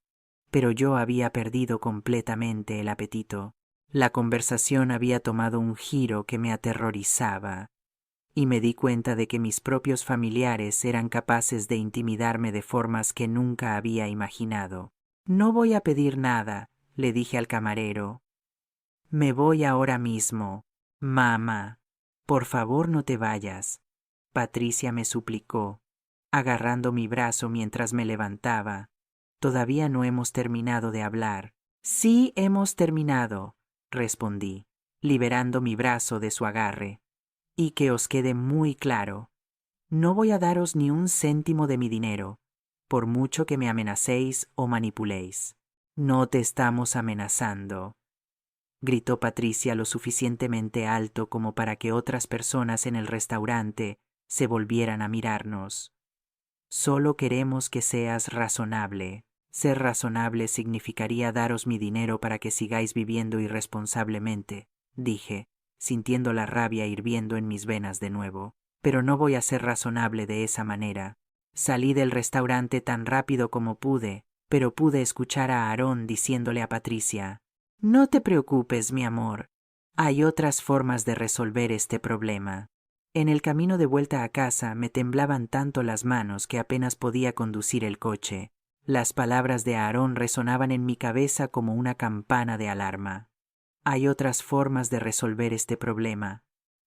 pero yo había perdido completamente el apetito. La conversación había tomado un giro que me aterrorizaba, y me di cuenta de que mis propios familiares eran capaces de intimidarme de formas que nunca había imaginado. No voy a pedir nada, le dije al camarero. Me voy ahora mismo. Mamá, por favor no te vayas. Patricia me suplicó, agarrando mi brazo mientras me levantaba. Todavía no hemos terminado de hablar. Sí, hemos terminado, respondí, liberando mi brazo de su agarre. Y que os quede muy claro, no voy a daros ni un céntimo de mi dinero, por mucho que me amenacéis o manipuléis. No te estamos amenazando. gritó Patricia lo suficientemente alto como para que otras personas en el restaurante se volvieran a mirarnos. Solo queremos que seas razonable. Ser razonable significaría daros mi dinero para que sigáis viviendo irresponsablemente, dije, sintiendo la rabia hirviendo en mis venas de nuevo. Pero no voy a ser razonable de esa manera. Salí del restaurante tan rápido como pude, pero pude escuchar a Aarón diciéndole a Patricia: «No te preocupes, mi amor. Hay otras formas de resolver este problema». En el camino de vuelta a casa me temblaban tanto las manos que apenas podía conducir el coche. Las palabras de Aarón resonaban en mi cabeza como una campana de alarma. Hay otras formas de resolver este problema.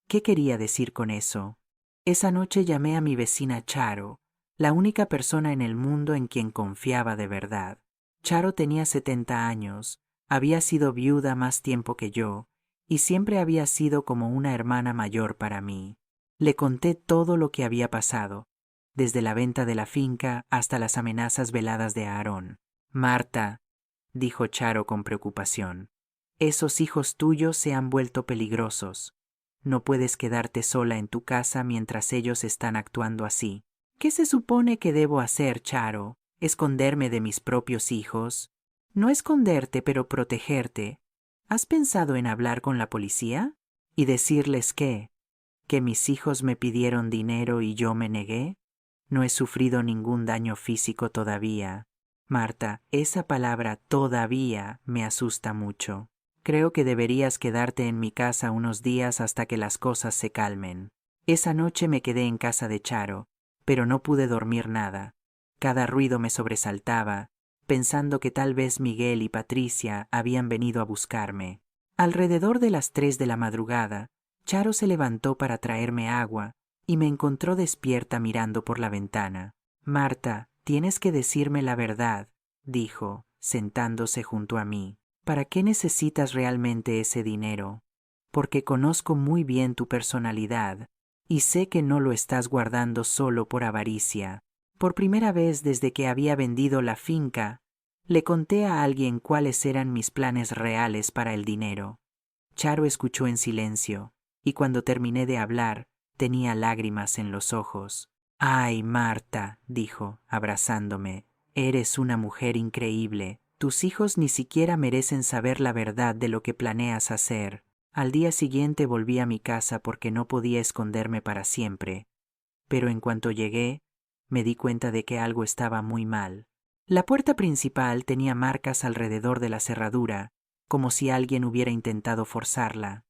¿Qué quería decir con eso? Esa noche llamé a mi vecina Charo, la única persona en el mundo en quien confiaba de verdad. Charo tenía 70 años, había sido viuda más tiempo que yo, y siempre había sido como una hermana mayor para mí. Le conté todo lo que había pasado, desde la venta de la finca hasta las amenazas veladas de Aarón. «Marta», dijo Charo con preocupación, «esos hijos tuyos se han vuelto peligrosos. No puedes quedarte sola en tu casa mientras ellos están actuando así». «¿Qué se supone que debo hacer, Charo? ¿Esconderme de mis propios hijos?» «No esconderte, pero protegerte. ¿Has pensado en hablar con la policía? ¿Y decirles qué? ¿Que mis hijos me pidieron dinero y yo me negué? No he sufrido ningún daño físico todavía. Marta, esa palabra todavía me asusta mucho. Creo que deberías quedarte en mi casa unos días hasta que las cosas se calmen». Esa noche me quedé en casa de Charo, pero no pude dormir nada. Cada ruido me sobresaltaba, pensando que tal vez Miguel y Patricia habían venido a buscarme. Alrededor de las 3 de la madrugada, Charo se levantó para traerme agua y me encontró despierta mirando por la ventana. «Marta, tienes que decirme la verdad», dijo, sentándose junto a mí. «¿Para qué necesitas realmente ese dinero? Porque conozco muy bien tu personalidad y sé que no lo estás guardando solo por avaricia». Por primera vez desde que había vendido la finca, le conté a alguien cuáles eran mis planes reales para el dinero. Charo escuchó en silencio, y cuando terminé de hablar, tenía lágrimas en los ojos. «Ay, Marta», dijo, abrazándome, «eres una mujer increíble. Tus hijos ni siquiera merecen saber la verdad de lo que planeas hacer». Al día siguiente volví a mi casa porque no podía esconderme para siempre. Pero en cuanto llegué, me di cuenta de que algo estaba muy mal. La puerta principal tenía marcas alrededor de la cerradura, como si alguien hubiera intentado forzarla.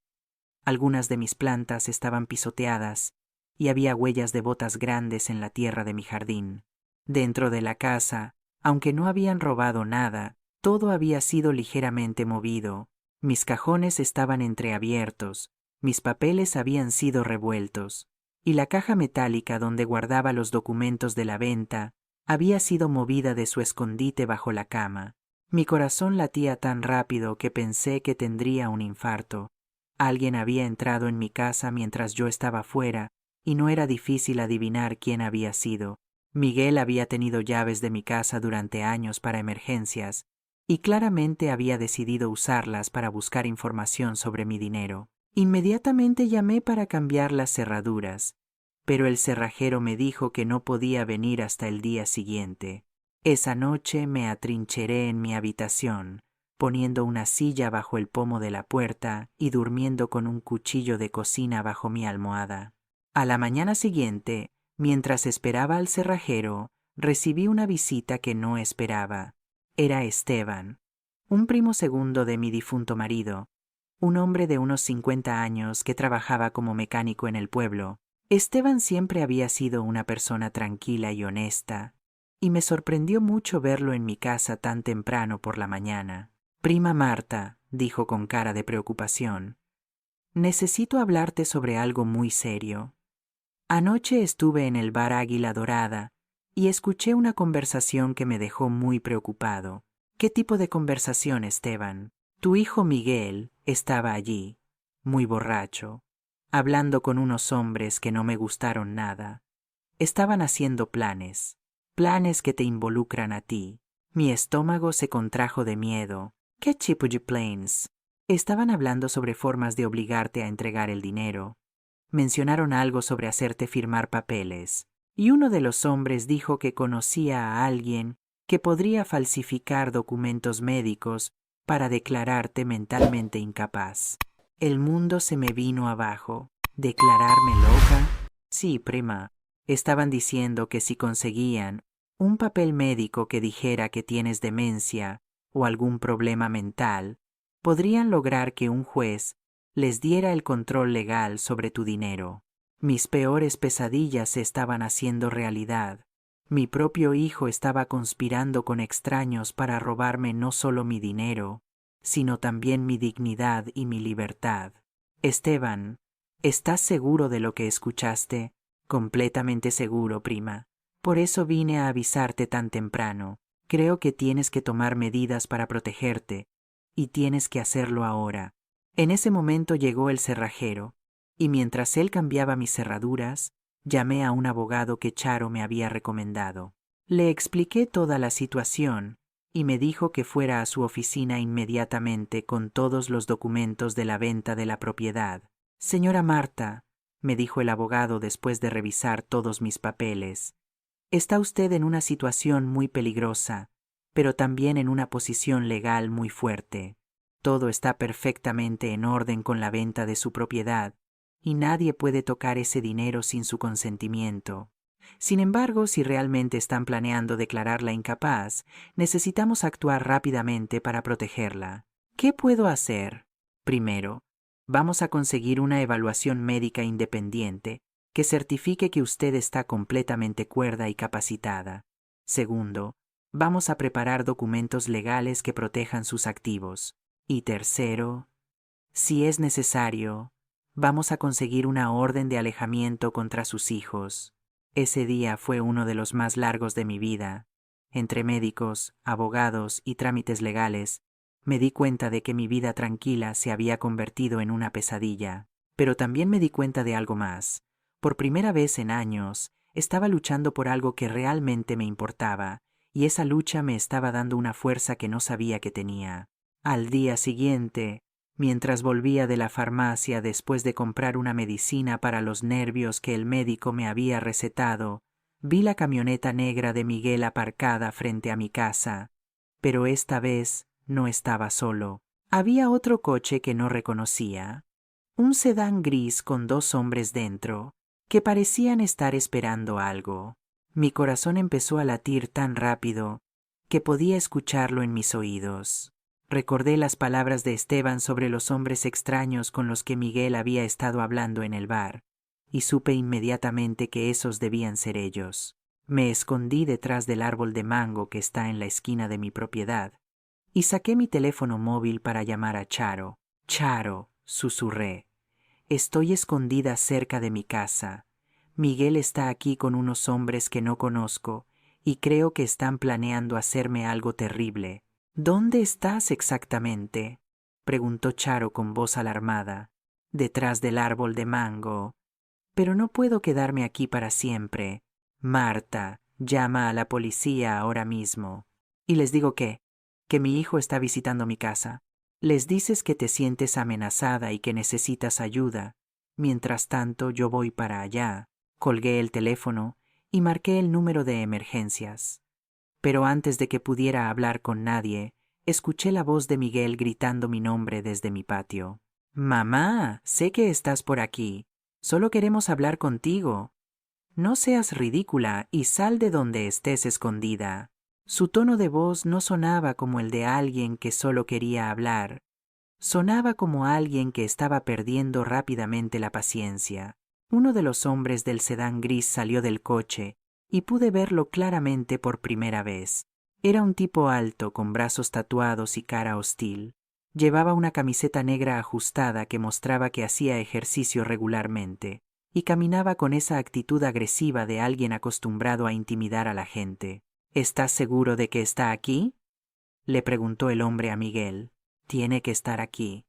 Algunas de mis plantas estaban pisoteadas y había huellas de botas grandes en la tierra de mi jardín. Dentro de la casa, aunque no habían robado nada, todo había sido ligeramente movido. Mis cajones estaban entreabiertos, mis papeles habían sido revueltos, y la caja metálica donde guardaba los documentos de la venta había sido movida de su escondite bajo la cama. Mi corazón latía tan rápido que pensé que tendría un infarto. Alguien había entrado en mi casa mientras yo estaba fuera, y no era difícil adivinar quién había sido. Miguel había tenido llaves de mi casa durante años para emergencias, y claramente había decidido usarlas para buscar información sobre mi dinero. Inmediatamente llamé para cambiar las cerraduras, pero el cerrajero me dijo que no podía venir hasta el día siguiente. Esa noche me atrincheré en mi habitación, poniendo una silla bajo el pomo de la puerta y durmiendo con un cuchillo de cocina bajo mi almohada. A la mañana siguiente, mientras esperaba al cerrajero, recibí una visita que no esperaba. Era Esteban, un primo segundo de mi difunto marido, un hombre de unos 50 años que trabajaba como mecánico en el pueblo. Esteban siempre había sido una persona tranquila y honesta, y me sorprendió mucho verlo en mi casa tan temprano por la mañana. «Prima Marta», dijo con cara de preocupación, «necesito hablarte sobre algo muy serio. Anoche estuve en el bar Águila Dorada y escuché una conversación que me dejó muy preocupado». «¿Qué tipo de conversación, Esteban?» «Tu hijo Miguel estaba allí, muy borracho, hablando con unos hombres que no me gustaron nada. Estaban haciendo planes que te involucran a ti». Mi estómago se contrajo de miedo. «¿Qué tipo de planes?». Estaban hablando sobre formas de obligarte a entregar el dinero. Mencionaron algo sobre hacerte firmar papeles, y uno de los hombres dijo que conocía a alguien que podría falsificar documentos médicos para declararte mentalmente incapaz. El mundo se me vino abajo. ¿Declararme loca? Sí, prima. Estaban diciendo que si conseguían un papel médico que dijera que tienes demencia o algún problema mental, podrían lograr que un juez les diera el control legal sobre tu dinero. Mis peores pesadillas se estaban haciendo realidad. Mi propio hijo estaba conspirando con extraños para robarme no solo mi dinero, sino también mi dignidad y mi libertad. Esteban, ¿estás seguro de lo que escuchaste? Completamente seguro, prima. Por eso vine a avisarte tan temprano. Creo que tienes que tomar medidas para protegerte, y tienes que hacerlo ahora. En ese momento llegó el cerrajero, y mientras él cambiaba mis cerraduras, llamé a un abogado que Charo me había recomendado. Le expliqué toda la situación, y me dijo que fuera a su oficina inmediatamente con todos los documentos de la venta de la propiedad. Señora Marta, me dijo el abogado después de revisar todos mis papeles, está usted en una situación muy peligrosa, pero también en una posición legal muy fuerte. Todo está perfectamente en orden con la venta de su propiedad, y nadie puede tocar ese dinero sin su consentimiento. Sin embargo, si realmente están planeando declararla incapaz, necesitamos actuar rápidamente para protegerla. ¿Qué puedo hacer? Primero, vamos a conseguir una evaluación médica independiente que certifique que usted está completamente cuerda y capacitada. Segundo, vamos a preparar documentos legales que protejan sus activos. Y tercero, si es necesario, vamos a conseguir una orden de alejamiento contra sus hijos. Ese día fue uno de los más largos de mi vida. Entre médicos, abogados y trámites legales, me di cuenta de que mi vida tranquila se había convertido en una pesadilla. Pero también me di cuenta de algo más. Por primera vez en años, estaba luchando por algo que realmente me importaba, y esa lucha me estaba dando una fuerza que no sabía que tenía. Al día siguiente, mientras volvía de la farmacia después de comprar una medicina para los nervios que el médico me había recetado, vi la camioneta negra de Miguel aparcada frente a mi casa, pero esta vez no estaba solo. Había otro coche que no reconocía, un sedán gris con dos hombres dentro, que parecían estar esperando algo. Mi corazón empezó a latir tan rápido que podía escucharlo en mis oídos. Recordé las palabras de Esteban sobre los hombres extraños con los que Miguel había estado hablando en el bar, y supe inmediatamente que esos debían ser ellos. Me escondí detrás del árbol de mango que está en la esquina de mi propiedad, y saqué mi teléfono móvil para llamar a Charo. Charo, susurré. Estoy escondida cerca de mi casa. Miguel está aquí con unos hombres que no conozco, y creo que están planeando hacerme algo terrible. ¿Dónde estás exactamente? Preguntó Charo con voz alarmada. Detrás del árbol de mango. Pero no puedo quedarme aquí para siempre. Marta, llama a la policía ahora mismo. Y les digo que mi hijo está visitando mi casa. Les dices que te sientes amenazada y que necesitas ayuda. Mientras tanto, yo voy para allá. Colgué el teléfono y marqué el número de emergencias. Pero antes de que pudiera hablar con nadie, escuché la voz de Miguel gritando mi nombre desde mi patio. Mamá, sé que estás por aquí. Solo queremos hablar contigo. No seas ridícula y sal de donde estés escondida. Su tono de voz no sonaba como el de alguien que solo quería hablar. Sonaba como alguien que estaba perdiendo rápidamente la paciencia. Uno de los hombres del sedán gris salió del coche y pude verlo claramente por primera vez. Era un tipo alto, con brazos tatuados y cara hostil. Llevaba una camiseta negra ajustada que mostraba que hacía ejercicio regularmente, y caminaba con esa actitud agresiva de alguien acostumbrado a intimidar a la gente. ¿Estás seguro de que está aquí?, le preguntó el hombre a Miguel. Tiene que estar aquí.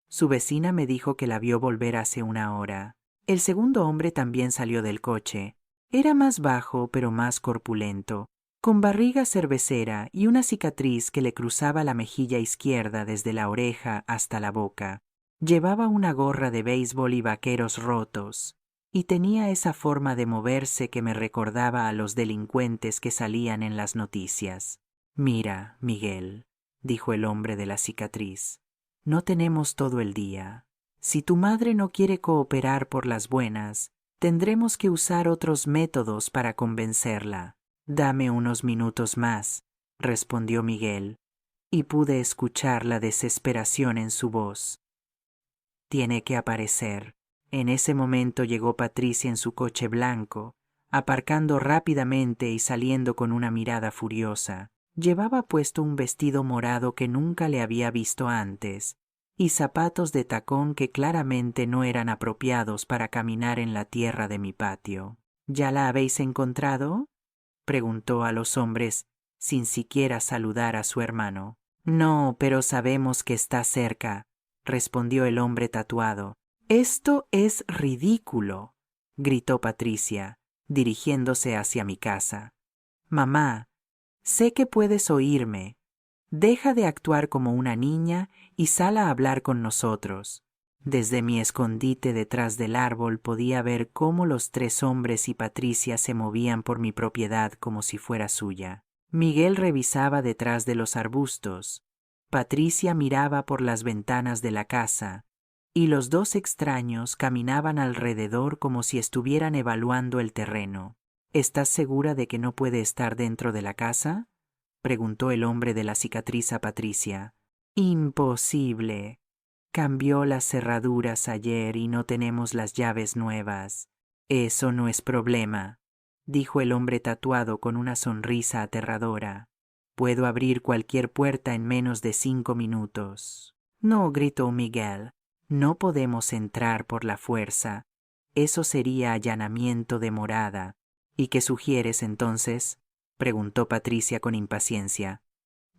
Su vecina me dijo que la vio volver hace una hora. El segundo hombre también salió del coche. Era más bajo, pero más corpulento, con barriga cervecera y una cicatriz que le cruzaba la mejilla izquierda desde la oreja hasta la boca. Llevaba una gorra de béisbol y vaqueros rotos, y tenía esa forma de moverse que me recordaba a los delincuentes que salían en las noticias. «Mira, Miguel», dijo el hombre de la cicatriz, «no tenemos todo el día. Si tu madre no quiere cooperar por las buenas, tendremos que usar otros métodos para convencerla». «Dame unos minutos más», respondió Miguel, y pude escuchar la desesperación en su voz. «Tiene que aparecer». En ese momento llegó Patricia en su coche blanco, aparcando rápidamente y saliendo con una mirada furiosa. Llevaba puesto un vestido morado que nunca le había visto antes, y zapatos de tacón que claramente no eran apropiados para caminar en la tierra de mi patio. «¿Ya la habéis encontrado?», preguntó a los hombres sin siquiera saludar a su hermano. «No, pero sabemos que está cerca», respondió el hombre tatuado. «Esto es ridículo», gritó Patricia, dirigiéndose hacia mi casa. «Mamá, sé que puedes oírme. Deja de actuar como una niña y sal a hablar con nosotros». Desde mi escondite detrás del árbol podía ver cómo los tres hombres y Patricia se movían por mi propiedad como si fuera suya. Miguel revisaba detrás de los arbustos. Patricia miraba por las ventanas de la casa, y los dos extraños caminaban alrededor como si estuvieran evaluando el terreno. «¿Estás segura de que no puede estar dentro de la casa?», preguntó el hombre de la cicatriz a Patricia. «Imposible. Cambió las cerraduras ayer y no tenemos las llaves nuevas». «Eso no es problema», dijo el hombre tatuado con una sonrisa aterradora. «Puedo abrir cualquier puerta en menos de 5 minutos». «No», gritó Miguel, «no podemos entrar por la fuerza. Eso sería allanamiento de morada». «¿Y qué sugieres entonces?», preguntó Patricia con impaciencia.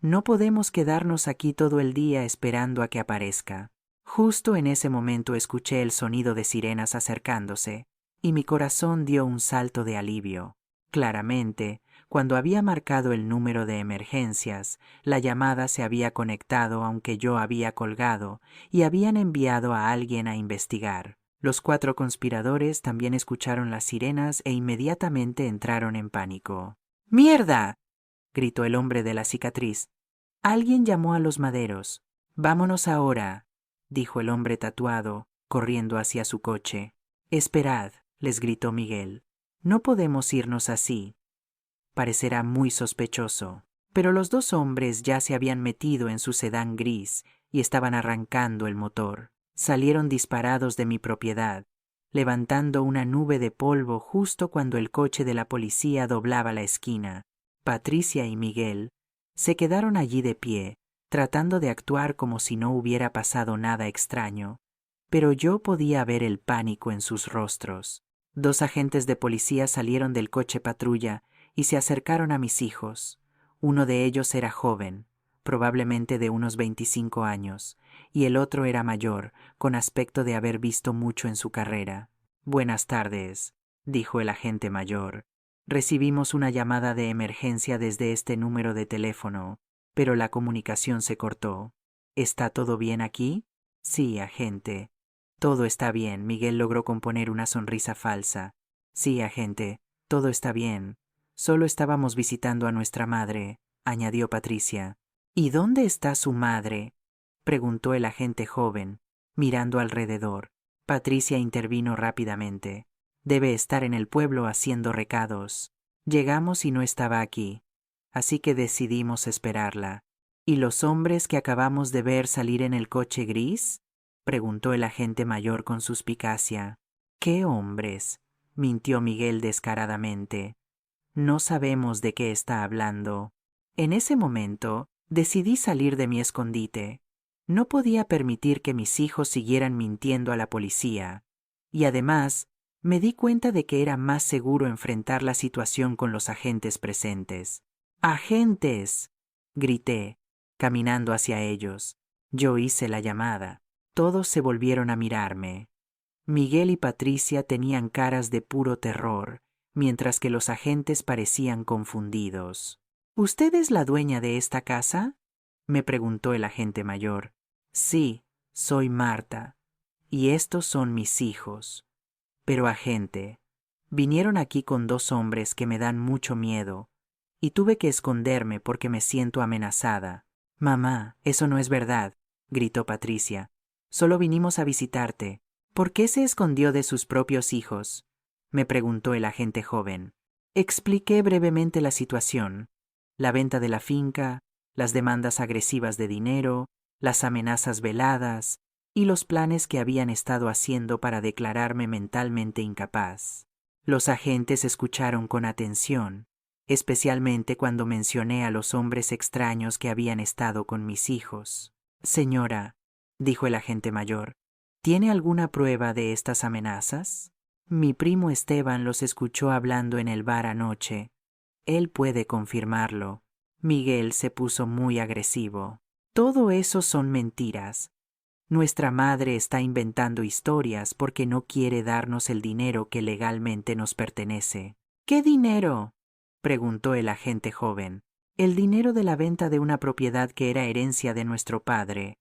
«No podemos quedarnos aquí todo el día esperando a que aparezca». Justo en ese momento escuché el sonido de sirenas acercándose, y mi corazón dio un salto de alivio. Claramente, cuando había marcado el número de emergencias, la llamada se había conectado aunque yo había colgado, y habían enviado a alguien a investigar. Los 4 conspiradores también escucharon las sirenas e inmediatamente entraron en pánico. «¡Mierda!», gritó el hombre de la cicatriz. «Alguien llamó a los maderos. Vámonos ahora», dijo el hombre tatuado, corriendo hacia su coche. «Esperad», les gritó Miguel. «No podemos irnos así. Parecerá muy sospechoso». Pero los 2 hombres ya se habían metido en su sedán gris y estaban arrancando el motor. Salieron disparados de mi propiedad, levantando una nube de polvo justo cuando el coche de la policía doblaba la esquina. Patricia y Miguel se quedaron allí de pie, tratando de actuar como si no hubiera pasado nada extraño, pero yo podía ver el pánico en sus rostros. 2 agentes de policía salieron del coche patrulla y se acercaron a mis hijos. Uno de ellos era joven, probablemente de unos 25 años, y el otro era mayor, con aspecto de haber visto mucho en su carrera. «Buenas tardes», dijo el agente mayor. «Recibimos una llamada de emergencia desde este número de teléfono, pero la comunicación se cortó. ¿Está todo bien aquí?» «Sí, agente». «Todo está bien», Miguel logró componer una sonrisa falsa. «Sí, agente, todo está bien. Solo estábamos visitando a nuestra madre», añadió Patricia. «¿Y dónde está su madre?», preguntó el agente joven, mirando alrededor. Patricia intervino rápidamente. «Debe estar en el pueblo haciendo recados. Llegamos y no estaba aquí, así que decidimos esperarla». «¿Y los hombres que acabamos de ver salir en el coche gris?», preguntó el agente mayor con suspicacia. «¿Qué hombres?», mintió Miguel descaradamente. «No sabemos de qué está hablando». En ese momento decidí salir de mi escondite. No podía permitir que mis hijos siguieran mintiendo a la policía, y además me di cuenta de que era más seguro enfrentar la situación con los agentes presentes. «¡Agentes!», grité, caminando hacia ellos. Yo hice la llamada. Todos se volvieron a mirarme. Miguel y Patricia tenían caras de puro terror, mientras que los agentes parecían confundidos. ¿Usted es la dueña de esta casa?, me preguntó el agente mayor. Sí, soy Marta, y estos son mis hijos. Pero agente, vinieron aquí con 2 hombres que me dan mucho miedo, y tuve que esconderme porque me siento amenazada. Mamá, eso no es verdad, gritó Patricia. Solo vinimos a visitarte. ¿Por qué se escondió de sus propios hijos?, me preguntó el agente joven. Expliqué brevemente la situación: la venta de la finca, las demandas agresivas de dinero, las amenazas veladas y los planes que habían estado haciendo para declararme mentalmente incapaz. Los agentes escucharon con atención, especialmente cuando mencioné a los hombres extraños que habían estado con mis hijos. Señora, dijo el agente mayor, ¿tiene alguna prueba de estas amenazas? Mi primo Esteban los escuchó hablando en el bar anoche. Él puede confirmarlo. Miguel se puso muy agresivo. Todo eso son mentiras. Nuestra madre está inventando historias porque no quiere darnos el dinero que legalmente nos pertenece. ¿Qué dinero?, preguntó el agente joven. El dinero de la venta de una propiedad que era herencia de nuestro padre,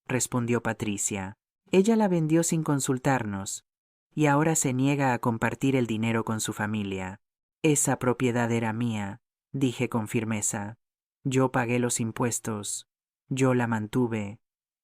respondió Patricia. Ella la vendió sin consultarnos, y ahora se niega a compartir el dinero con su familia. Esa propiedad era mía, dije con firmeza. Yo pagué los impuestos, yo la mantuve,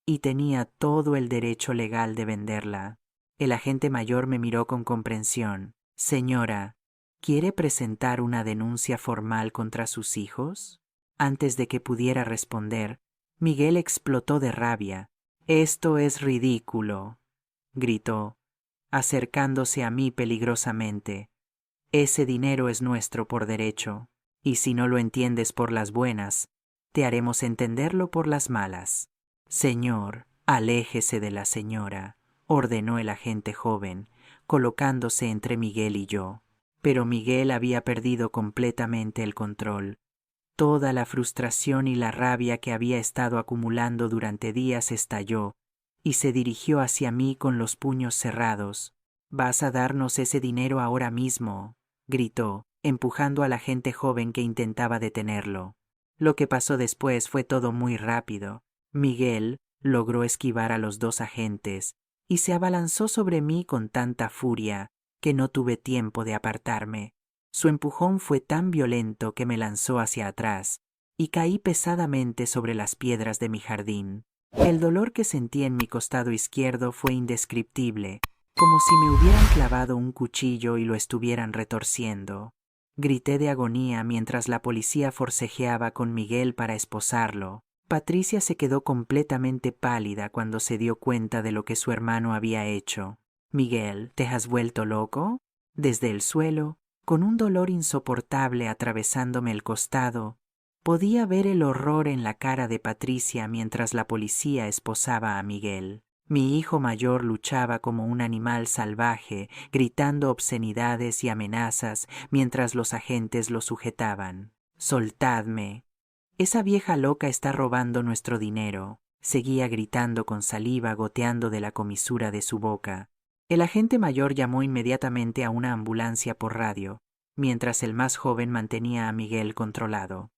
y tenía todo el derecho legal de venderla. El agente mayor me miró con comprensión. Señora, ¿quiere presentar una denuncia formal contra sus hijos? Antes de que pudiera responder, Miguel explotó de rabia. Esto es ridículo, gritó, acercándose a mí peligrosamente. Ese dinero es nuestro por derecho, y si no lo entiendes por las buenas, te haremos entenderlo por las malas. Señor, aléjese de la señora, ordenó el agente joven, colocándose entre Miguel y yo. Pero Miguel había perdido completamente el control. Toda la frustración y la rabia que había estado acumulando durante días estalló, y se dirigió hacia mí con los puños cerrados. «Vas a darnos ese dinero ahora mismo», gritó, empujando al agente joven que intentaba detenerlo. Lo que pasó después fue todo muy rápido. Miguel logró esquivar a los 2 agentes y se abalanzó sobre mí con tanta furia que no tuve tiempo de apartarme. Su empujón fue tan violento que me lanzó hacia atrás y caí pesadamente sobre las piedras de mi jardín. El dolor que sentí en mi costado izquierdo fue indescriptible, como si me hubieran clavado un cuchillo y lo estuvieran retorciendo. Grité de agonía mientras la policía forcejeaba con Miguel para esposarlo. Patricia se quedó completamente pálida cuando se dio cuenta de lo que su hermano había hecho. «Miguel, ¿te has vuelto loco?». Desde el suelo, con un dolor insoportable atravesándome el costado, podía ver el horror en la cara de Patricia mientras la policía esposaba a Miguel. Mi hijo mayor luchaba como un animal salvaje, gritando obscenidades y amenazas mientras los agentes lo sujetaban. «Soltadme. Esa vieja loca está robando nuestro dinero», seguía gritando con saliva goteando de la comisura de su boca. El agente mayor llamó inmediatamente a una ambulancia por radio, mientras el más joven mantenía a Miguel controlado.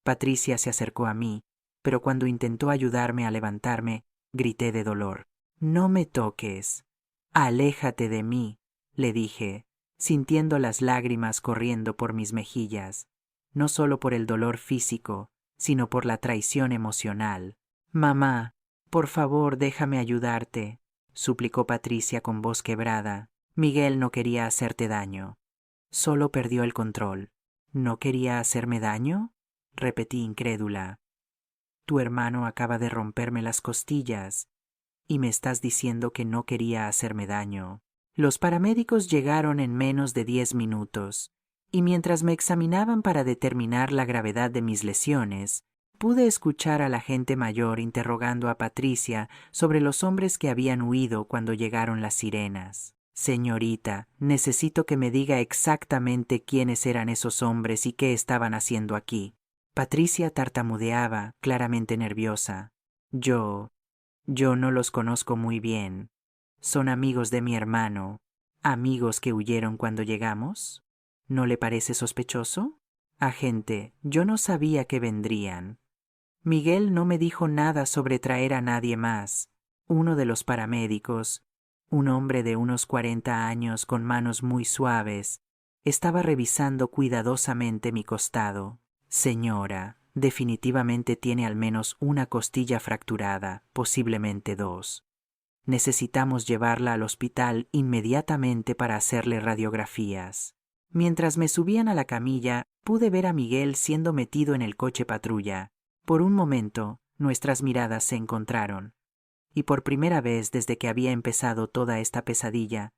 Patricia se acercó a mí, pero cuando intentó ayudarme a levantarme, grité de dolor. «No me toques. Aléjate de mí», le dije, sintiendo las lágrimas corriendo por mis mejillas, no solo por el dolor físico, sino por la traición emocional. «Mamá, por favor, déjame ayudarte», suplicó Patricia con voz quebrada. «Miguel no quería hacerte daño. Solo perdió el control». «¿No quería hacerme daño?», repetí incrédula. «Tu hermano acaba de romperme las costillas y me estás diciendo que no quería hacerme daño». Los paramédicos llegaron en menos de 10 minutos, y mientras me examinaban para determinar la gravedad de mis lesiones, pude escuchar al agente mayor interrogando a Patricia sobre los hombres que habían huido cuando llegaron las sirenas. «Señorita, necesito que me diga exactamente quiénes eran esos hombres y qué estaban haciendo aquí». Patricia tartamudeaba, claramente nerviosa. Yo no los conozco muy bien. Son amigos de mi hermano. ¿Amigos que huyeron cuando llegamos? ¿No le parece sospechoso? Agente, yo no sabía que vendrían. Miguel no me dijo nada sobre traer a nadie más. Uno de los paramédicos, un hombre de unos 40 años con manos muy suaves, estaba revisando cuidadosamente mi costado. Señora, definitivamente tiene al menos una costilla fracturada, posiblemente dos. Necesitamos llevarla al hospital inmediatamente para hacerle radiografías. Mientras me subían a la camilla, pude ver a Miguel siendo metido en el coche patrulla. Por un momento, nuestras miradas se encontraron, y por primera vez desde que había empezado toda esta pesadilla,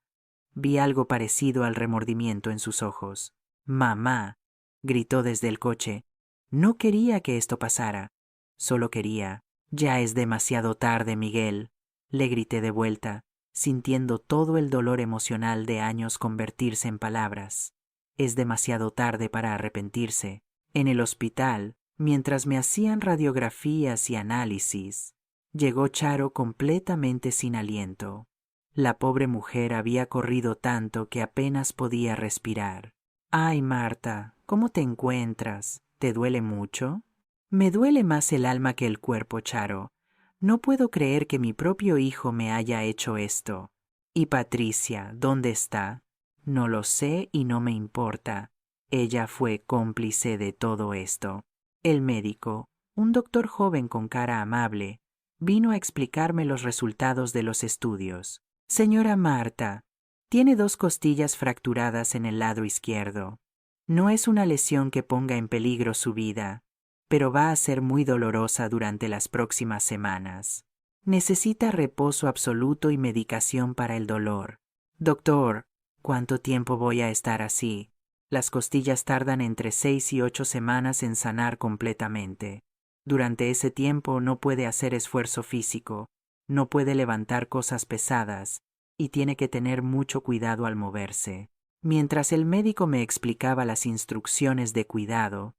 vi algo parecido al remordimiento en sus ojos. «Mamá», gritó desde el coche. No quería que esto pasara. Solo quería. «Ya es demasiado tarde, Miguel», le grité de vuelta, sintiendo todo el dolor emocional de años convertirse en palabras. Es demasiado tarde para arrepentirse. En el hospital, mientras me hacían radiografías y análisis, llegó Charo completamente sin aliento. La pobre mujer había corrido tanto que apenas podía respirar. «Ay, Marta, ¿cómo te encuentras? ¿Te duele mucho?» «Me duele más el alma que el cuerpo, Charo. No puedo creer que mi propio hijo me haya hecho esto. ¿Y Patricia, dónde está?» «No lo sé y no me importa. Ella fue cómplice de todo esto». El médico, un doctor joven con cara amable, vino a explicarme los resultados de los estudios. «Señora Marta, tiene 2 costillas fracturadas en el lado izquierdo. No es una lesión que ponga en peligro su vida, pero va a ser muy dolorosa durante las próximas semanas. Necesita reposo absoluto y medicación para el dolor. Doctor, ¿cuánto tiempo voy a estar así? Las costillas tardan entre 6 y 8 semanas en sanar completamente. Durante ese tiempo no puede hacer esfuerzo físico, no puede levantar cosas pesadas y tiene que tener mucho cuidado al moverse». Mientras el médico me explicaba las instrucciones de cuidado,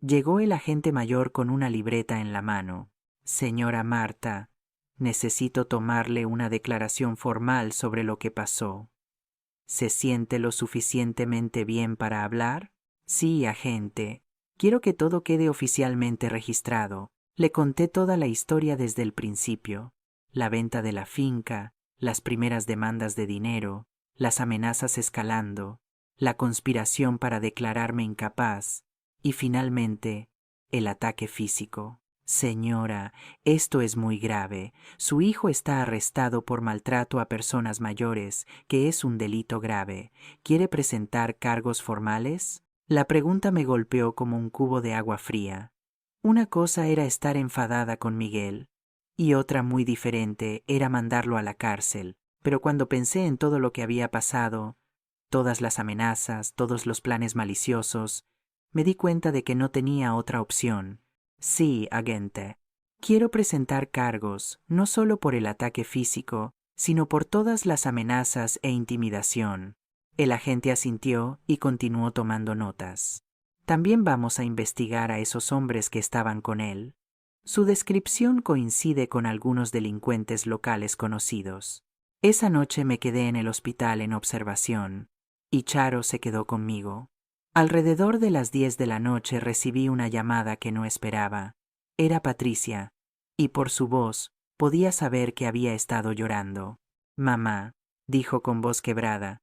llegó el agente mayor con una libreta en la mano. «Señora Marta, necesito tomarle una declaración formal sobre lo que pasó. ¿Se siente lo suficientemente bien para hablar?» «Sí, agente. Quiero que todo quede oficialmente registrado». Le conté toda la historia desde el principio. La venta de la finca, las primeras demandas de dinero, las amenazas escalando, la conspiración para declararme incapaz y finalmente el ataque físico. «Señora, esto es muy grave. Su hijo está arrestado por maltrato a personas mayores, que es un delito grave. ¿Quiere presentar cargos formales?» La pregunta me golpeó como un cubo de agua fría. Una cosa era estar enfadada con Miguel, y otra muy diferente era mandarlo a la cárcel. Pero cuando pensé en todo lo que había pasado, todas las amenazas, todos los planes maliciosos, me di cuenta de que no tenía otra opción. «Sí, agente. Quiero presentar cargos, no solo por el ataque físico, sino por todas las amenazas e intimidación». El agente asintió y continuó tomando notas. «También vamos a investigar a esos hombres que estaban con él. Su descripción coincide con algunos delincuentes locales conocidos. Esa noche me quedé en el hospital en observación, y Charo se quedó conmigo. Alrededor de las 10 de la noche recibí una llamada que no esperaba. Era Patricia, y por su voz podía saber que había estado llorando. «Mamá», dijo con voz quebrada,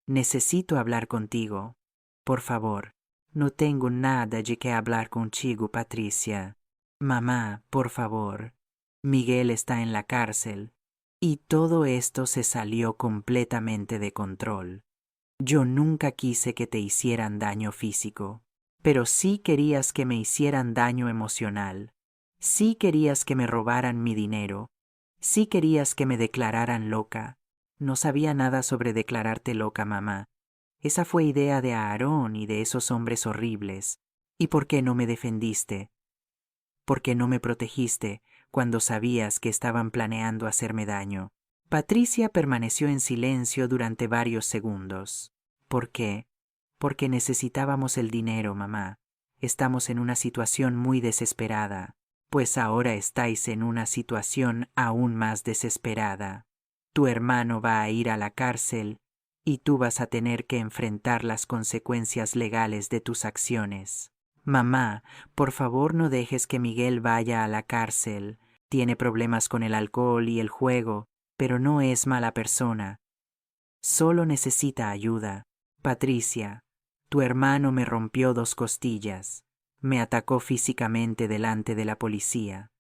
«necesito hablar contigo. Por favor». «No tengo nada de que hablar contigo, Patricia». «Mamá, por favor. Miguel está en la cárcel. Y todo esto se salió completamente de control. Yo nunca quise que te hicieran daño físico, pero sí querías que me hicieran daño emocional. Sí querías que me robaran mi dinero. Sí querías que me declararan loca. No sabía nada sobre declararte loca, mamá. Esa fue idea de Aarón y de esos hombres horribles. ¿Y por qué no me defendiste? ¿Por qué no me protegiste cuando sabías que estaban planeando hacerme daño?» Patricia permaneció en silencio durante varios segundos. «¿Por qué?» «Porque necesitábamos el dinero, mamá. Estamos en una situación muy desesperada. Pues ahora estáis en una situación aún más desesperada. Tu hermano va a ir a la cárcel y tú vas a tener que enfrentar las consecuencias legales de tus acciones. Mamá, por favor no dejes que Miguel vaya a la cárcel. Tiene problemas con el alcohol y el juego, pero no es mala persona. Solo necesita ayuda. Patricia, tu hermano me rompió 2 costillas. Me atacó físicamente delante de la policía.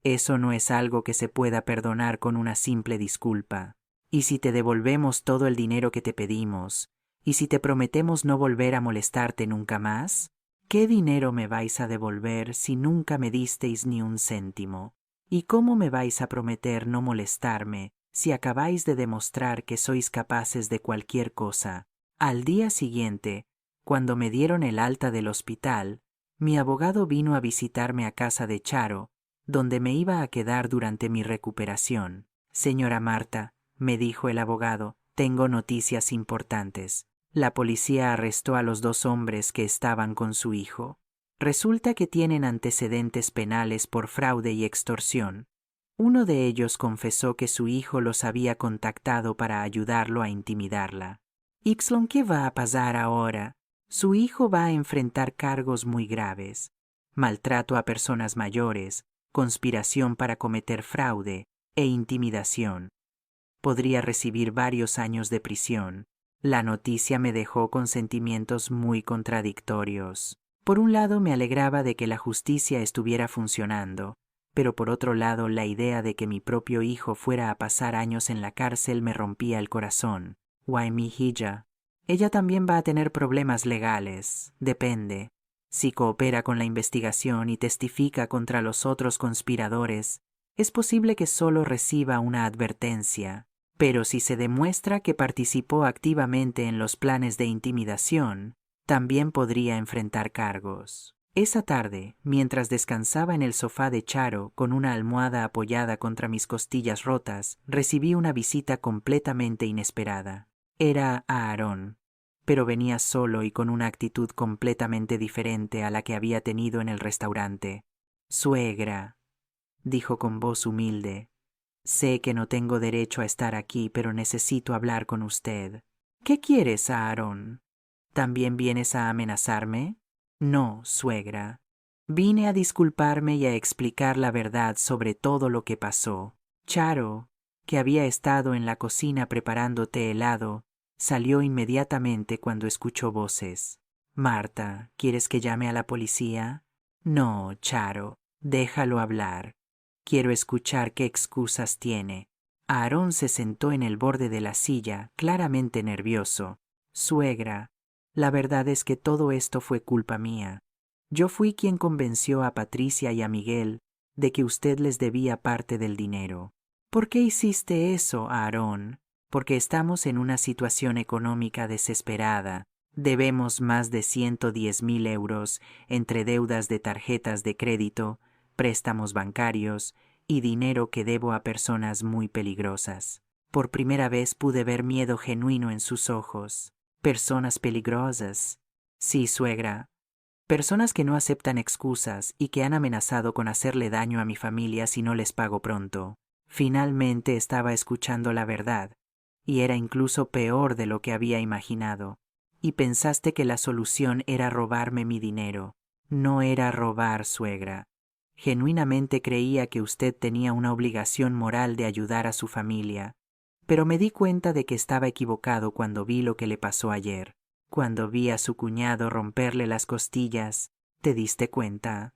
Eso no es algo que se pueda perdonar con una simple disculpa. ¿Y si te devolvemos todo el dinero que te pedimos? ¿Y si te prometemos no volver a molestarte nunca más? ¿Qué dinero me vais a devolver si nunca me disteis ni un céntimo? ¿Y cómo me vais a prometer no molestarme si acabáis de demostrar que sois capaces de cualquier cosa? Al día siguiente, cuando me dieron el alta del hospital, mi abogado vino a visitarme a casa de Charo, donde me iba a quedar durante mi recuperación. Señora Marta, me dijo el abogado, tengo noticias importantes. La policía arrestó a los 2 hombres que estaban con su hijo. Resulta que tienen antecedentes penales por fraude y extorsión. Uno de ellos confesó que su hijo los había contactado para ayudarlo a intimidarla. Ixlon, ¿qué va a pasar ahora? Su hijo va a enfrentar cargos muy graves: maltrato a personas mayores, conspiración para cometer fraude e intimidación. Podría recibir varios años de prisión. La noticia me dejó con sentimientos muy contradictorios. Por un lado me alegraba de que la justicia estuviera funcionando, pero por otro lado la idea de que mi propio hijo fuera a pasar años en la cárcel me rompía el corazón. Why mi hija? Ella también va a tener problemas legales. Depende. Si coopera con la investigación y testifica contra los otros conspiradores, es posible que solo reciba una advertencia. Pero si se demuestra que participó activamente en los planes de intimidación, también podría enfrentar cargos. Esa tarde, mientras descansaba en el sofá de Charo con una almohada apoyada contra mis costillas rotas, recibí una visita completamente inesperada. Era Aarón, pero venía solo y con una actitud completamente diferente a la que había tenido en el restaurante. «Suegra», dijo con voz humilde, «sé que no tengo derecho a estar aquí, pero necesito hablar con usted». «¿Qué quieres, Aarón? ¿También vienes a amenazarme?» «No, suegra. Vine a disculparme y a explicar la verdad sobre todo lo que pasó. Charo, que había estado en la cocina preparando té helado, salió inmediatamente cuando escuchó voces. Marta, ¿quieres que llame a la policía?» «No, Charo, déjalo hablar. Quiero escuchar qué excusas tiene». Aarón se sentó en el borde de la silla, claramente nervioso. «Suegra, la verdad es que todo esto fue culpa mía. Yo fui quien convenció a Patricia y a Miguel de que usted les debía parte del dinero». «¿Por qué hiciste eso, Aarón?» «Porque estamos en una situación económica desesperada. Debemos más de 110.000 euros entre deudas de tarjetas de crédito, préstamos bancarios y dinero que debo a personas muy peligrosas». Por primera vez pude ver miedo genuino en sus ojos. «¿Personas peligrosas?» «Sí, suegra. Personas que no aceptan excusas y que han amenazado con hacerle daño a mi familia si no les pago pronto». Finalmente estaba escuchando la verdad, y era incluso peor de lo que había imaginado. «Y pensaste que la solución era robarme mi dinero». «No era robar, suegra. Genuinamente creía que usted tenía una obligación moral de ayudar a su familia, pero me di cuenta de que estaba equivocado cuando vi lo que le pasó ayer. Cuando vi a su cuñado romperle las costillas, ¿te diste cuenta?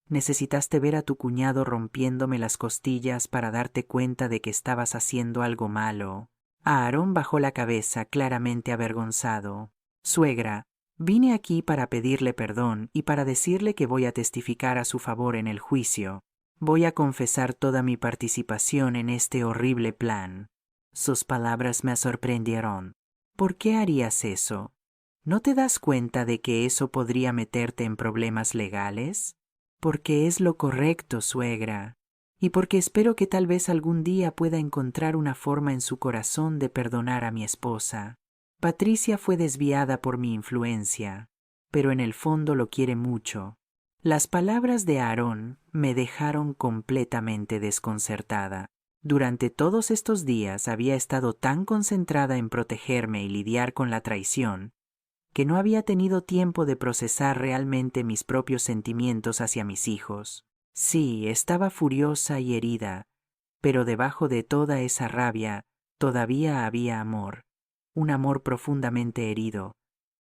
Necesitaste ver a tu cuñado rompiéndome las costillas para darte cuenta de que estabas haciendo algo malo». Aarón bajó la cabeza, claramente avergonzado. «Suegra, vine aquí para pedirle perdón y para decirle que voy a testificar a su favor en el juicio. Voy a confesar toda mi participación en este horrible plan». Sus palabras me sorprendieron. «¿Por qué harías eso? ¿No te das cuenta de que eso podría meterte en problemas legales?» «Porque es lo correcto, suegra, y porque espero que tal vez algún día pueda encontrar una forma en su corazón de perdonar a mi esposa. Patricia fue desviada por mi influencia, pero en el fondo lo quiere mucho». Las palabras de Aarón me dejaron completamente desconcertada. Durante todos estos días había estado tan concentrada en protegerme y lidiar con la traición, que no había tenido tiempo de procesar realmente mis propios sentimientos hacia mis hijos. Sí, estaba furiosa y herida, pero debajo de toda esa rabia todavía había amor, un amor profundamente herido,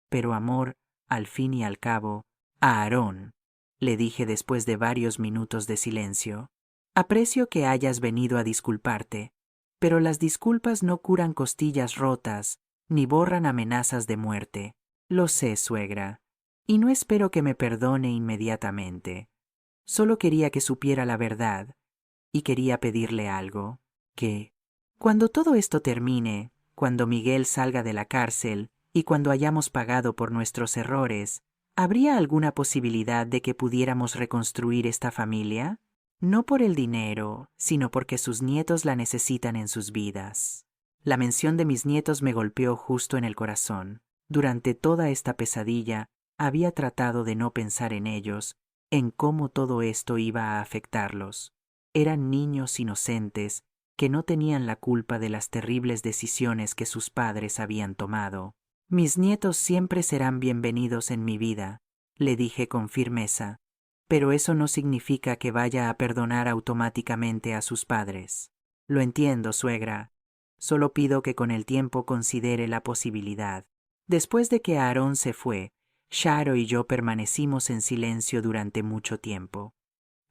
pero amor, al fin y al cabo, a Aarón, le dije después de varios minutos de silencio. Aprecio que hayas venido a disculparte, pero las disculpas no curan costillas rotas, ni borran amenazas de muerte. Lo sé, suegra, y no espero que me perdone inmediatamente. Solo quería que supiera la verdad, y quería pedirle algo, que, cuando todo esto termine, cuando Miguel salga de la cárcel y cuando hayamos pagado por nuestros errores, ¿habría alguna posibilidad de que pudiéramos reconstruir esta familia? No por el dinero, sino porque sus nietos la necesitan en sus vidas. La mención de mis nietos me golpeó justo en el corazón. Durante toda esta pesadilla, había tratado de no pensar en ellos, en cómo todo esto iba a afectarlos. Eran niños inocentes que no tenían la culpa de las terribles decisiones que sus padres habían tomado. Mis nietos siempre serán bienvenidos en mi vida, le dije con firmeza, pero eso no significa que vaya a perdonar automáticamente a sus padres. Lo entiendo, suegra. Solo pido que con el tiempo considere la posibilidad. Después de que Aarón se fue, Sharo y yo permanecimos en silencio durante mucho tiempo.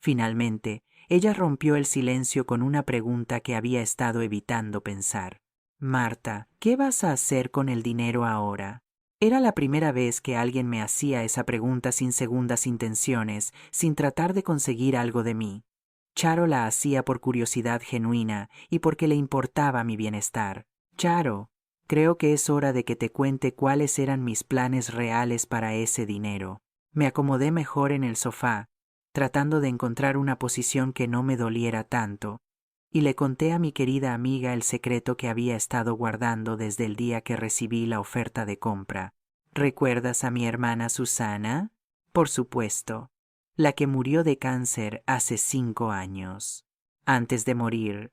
Finalmente, ella rompió el silencio con una pregunta que había estado evitando pensar. Marta, ¿qué vas a hacer con el dinero ahora? Era la primera vez que alguien me hacía esa pregunta sin segundas intenciones, sin tratar de conseguir algo de mí. Charo la hacía por curiosidad genuina y porque le importaba mi bienestar. Charo, creo que es hora de que te cuente cuáles eran mis planes reales para ese dinero. Me acomodé mejor en el sofá, tratando de encontrar una posición que no me doliera tanto, y le conté a mi querida amiga el secreto que había estado guardando desde el día que recibí la oferta de compra. ¿Recuerdas a mi hermana Susana? Por supuesto, la que murió de cáncer hace 5 años. Antes de morir,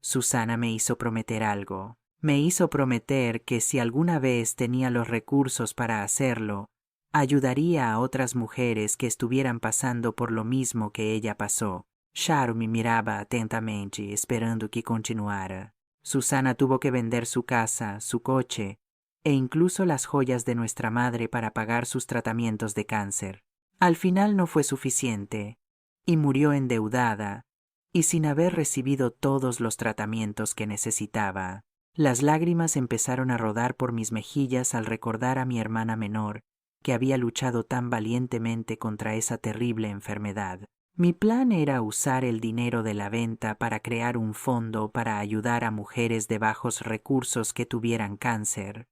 Susana me hizo prometer algo. Me hizo prometer que si alguna vez tenía los recursos para hacerlo, ayudaría a otras mujeres que estuvieran pasando por lo mismo que ella pasó. Sharo me miraba atentamente, esperando que continuara. Susana tuvo que vender su casa, su coche, e incluso las joyas de nuestra madre para pagar sus tratamientos de cáncer. Al final no fue suficiente, y murió endeudada, y sin haber recibido todos los tratamientos que necesitaba. Las lágrimas empezaron a rodar por mis mejillas al recordar a mi hermana menor, que había luchado tan valientemente contra esa terrible enfermedad. Mi plan era usar el dinero de la venta para crear un fondo para ayudar a mujeres de bajos recursos que tuvieran cáncer.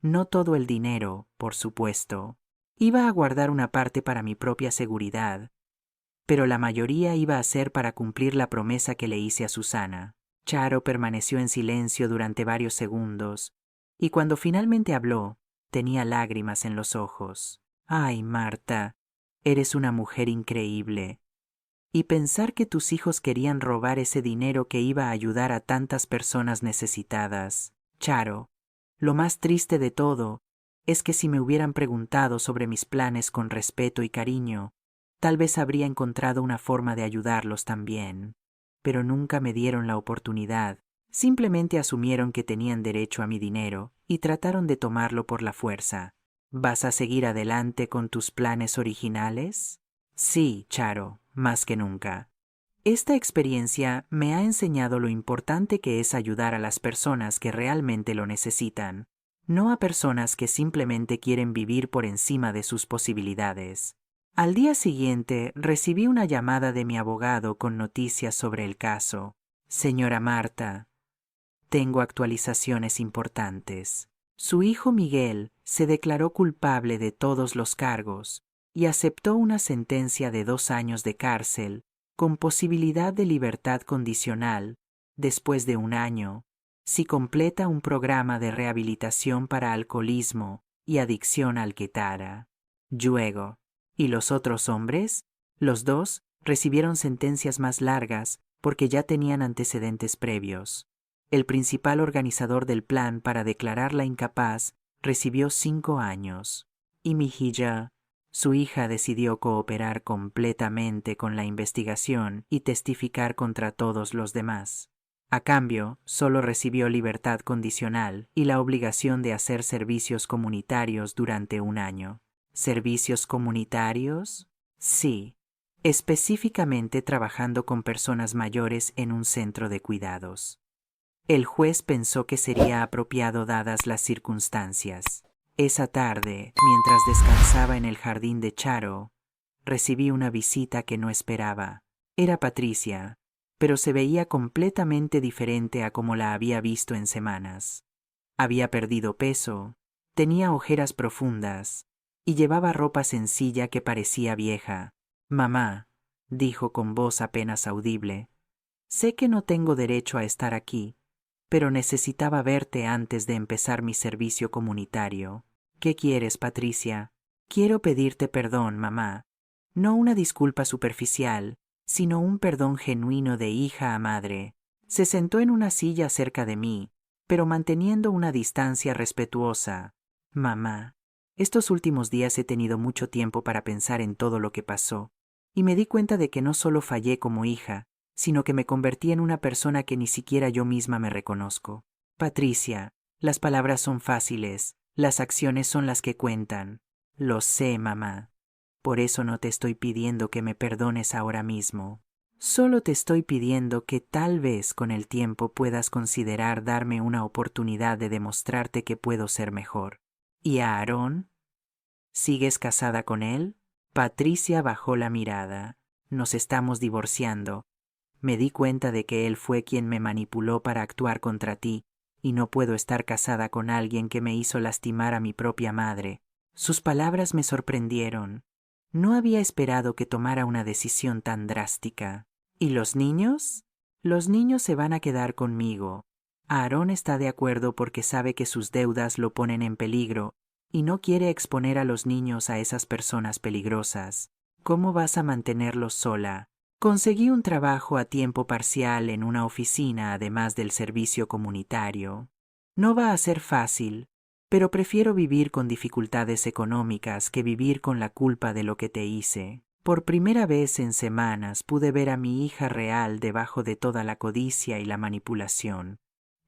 No todo el dinero, por supuesto. Iba a guardar una parte para mi propia seguridad, pero la mayoría iba a ser para cumplir la promesa que le hice a Susana. Charo permaneció en silencio durante varios segundos, y cuando finalmente habló, tenía lágrimas en los ojos. Ay, Marta, eres una mujer increíble. Y pensar que tus hijos querían robar ese dinero que iba a ayudar a tantas personas necesitadas. Charo, lo más triste de todo es que si me hubieran preguntado sobre mis planes con respeto y cariño, tal vez habría encontrado una forma de ayudarlos también. Pero nunca me dieron la oportunidad. Simplemente asumieron que tenían derecho a mi dinero y trataron de tomarlo por la fuerza. ¿Vas a seguir adelante con tus planes originales? Sí, Charo, más que nunca. Esta experiencia me ha enseñado lo importante que es ayudar a las personas que realmente lo necesitan, no a personas que simplemente quieren vivir por encima de sus posibilidades. Al día siguiente recibí una llamada de mi abogado con noticias sobre el caso. Señora Marta, tengo actualizaciones importantes. Su hijo Miguel se declaró culpable de todos los cargos y aceptó una sentencia de 2 años de cárcel con posibilidad de libertad condicional después de 1 año, si completa un programa de rehabilitación para alcoholismo y adicción al quetara. Luego, ¿y los otros hombres? Los 2 recibieron sentencias más largas, porque ya tenían antecedentes previos. El principal organizador del plan para declararla incapaz recibió 5 años, y Mihija, su hija, decidió cooperar completamente con la investigación y testificar contra todos los demás. A cambio, solo recibió libertad condicional y la obligación de hacer servicios comunitarios durante 1 año. ¿Servicios comunitarios? Sí, específicamente trabajando con personas mayores en un centro de cuidados. El juez pensó que sería apropiado dadas las circunstancias. Esa tarde, mientras descansaba en el jardín de Charo, recibí una visita que no esperaba. Era Patricia, pero se veía completamente diferente a como la había visto en semanas. Había perdido peso, tenía ojeras profundas y llevaba ropa sencilla que parecía vieja. «Mamá», dijo con voz apenas audible, «sé que no tengo derecho a estar aquí, pero necesitaba verte antes de empezar mi servicio comunitario». «¿Qué quieres, Patricia?» «Quiero pedirte perdón, mamá. No una disculpa superficial, sino un perdón genuino de hija a madre». Se sentó en una silla cerca de mí, pero manteniendo una distancia respetuosa. «Mamá, estos últimos días he tenido mucho tiempo para pensar en todo lo que pasó, y me di cuenta de que no solo fallé como hija, sino que me convertí en una persona que ni siquiera yo misma me reconozco. Patricia, las palabras son fáciles, las acciones son las que cuentan». «Lo sé, mamá. Por eso no te estoy pidiendo que me perdones ahora mismo. Solo te estoy pidiendo que tal vez con el tiempo puedas considerar darme una oportunidad de demostrarte que puedo ser mejor». «¿Y a Aarón? ¿Sigues casada con él?» Patricia bajó la mirada. «Nos estamos divorciando. Me di cuenta de que él fue quien me manipuló para actuar contra ti, y no puedo estar casada con alguien que me hizo lastimar a mi propia madre». Sus palabras me sorprendieron. No había esperado que tomara una decisión tan drástica. «¿Y los niños?» «Los niños se van a quedar conmigo. Aarón está de acuerdo porque sabe que sus deudas lo ponen en peligro y no quiere exponer a los niños a esas personas peligrosas. ¿Cómo vas a mantenerlos sola?» «Conseguí un trabajo a tiempo parcial en una oficina además del servicio comunitario. No va a ser fácil, pero prefiero vivir con dificultades económicas que vivir con la culpa de lo que te hice». Por primera vez en semanas pude ver a mi hija real debajo de toda la codicia y la manipulación.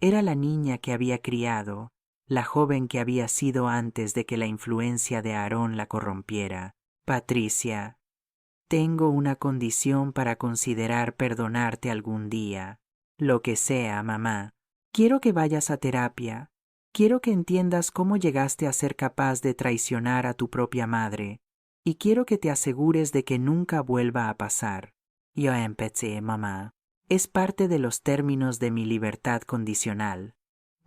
Era la niña que había criado, la joven que había sido antes de que la influencia de Aarón la corrompiera. «Patricia, tengo una condición para considerar perdonarte algún día. Lo que sea, mamá. Quiero que vayas a terapia. Quiero que entiendas cómo llegaste a ser capaz de traicionar a tu propia madre. Y quiero que te asegures de que nunca vuelva a pasar». «Yo empecé, mamá. Es parte de los términos de mi libertad condicional.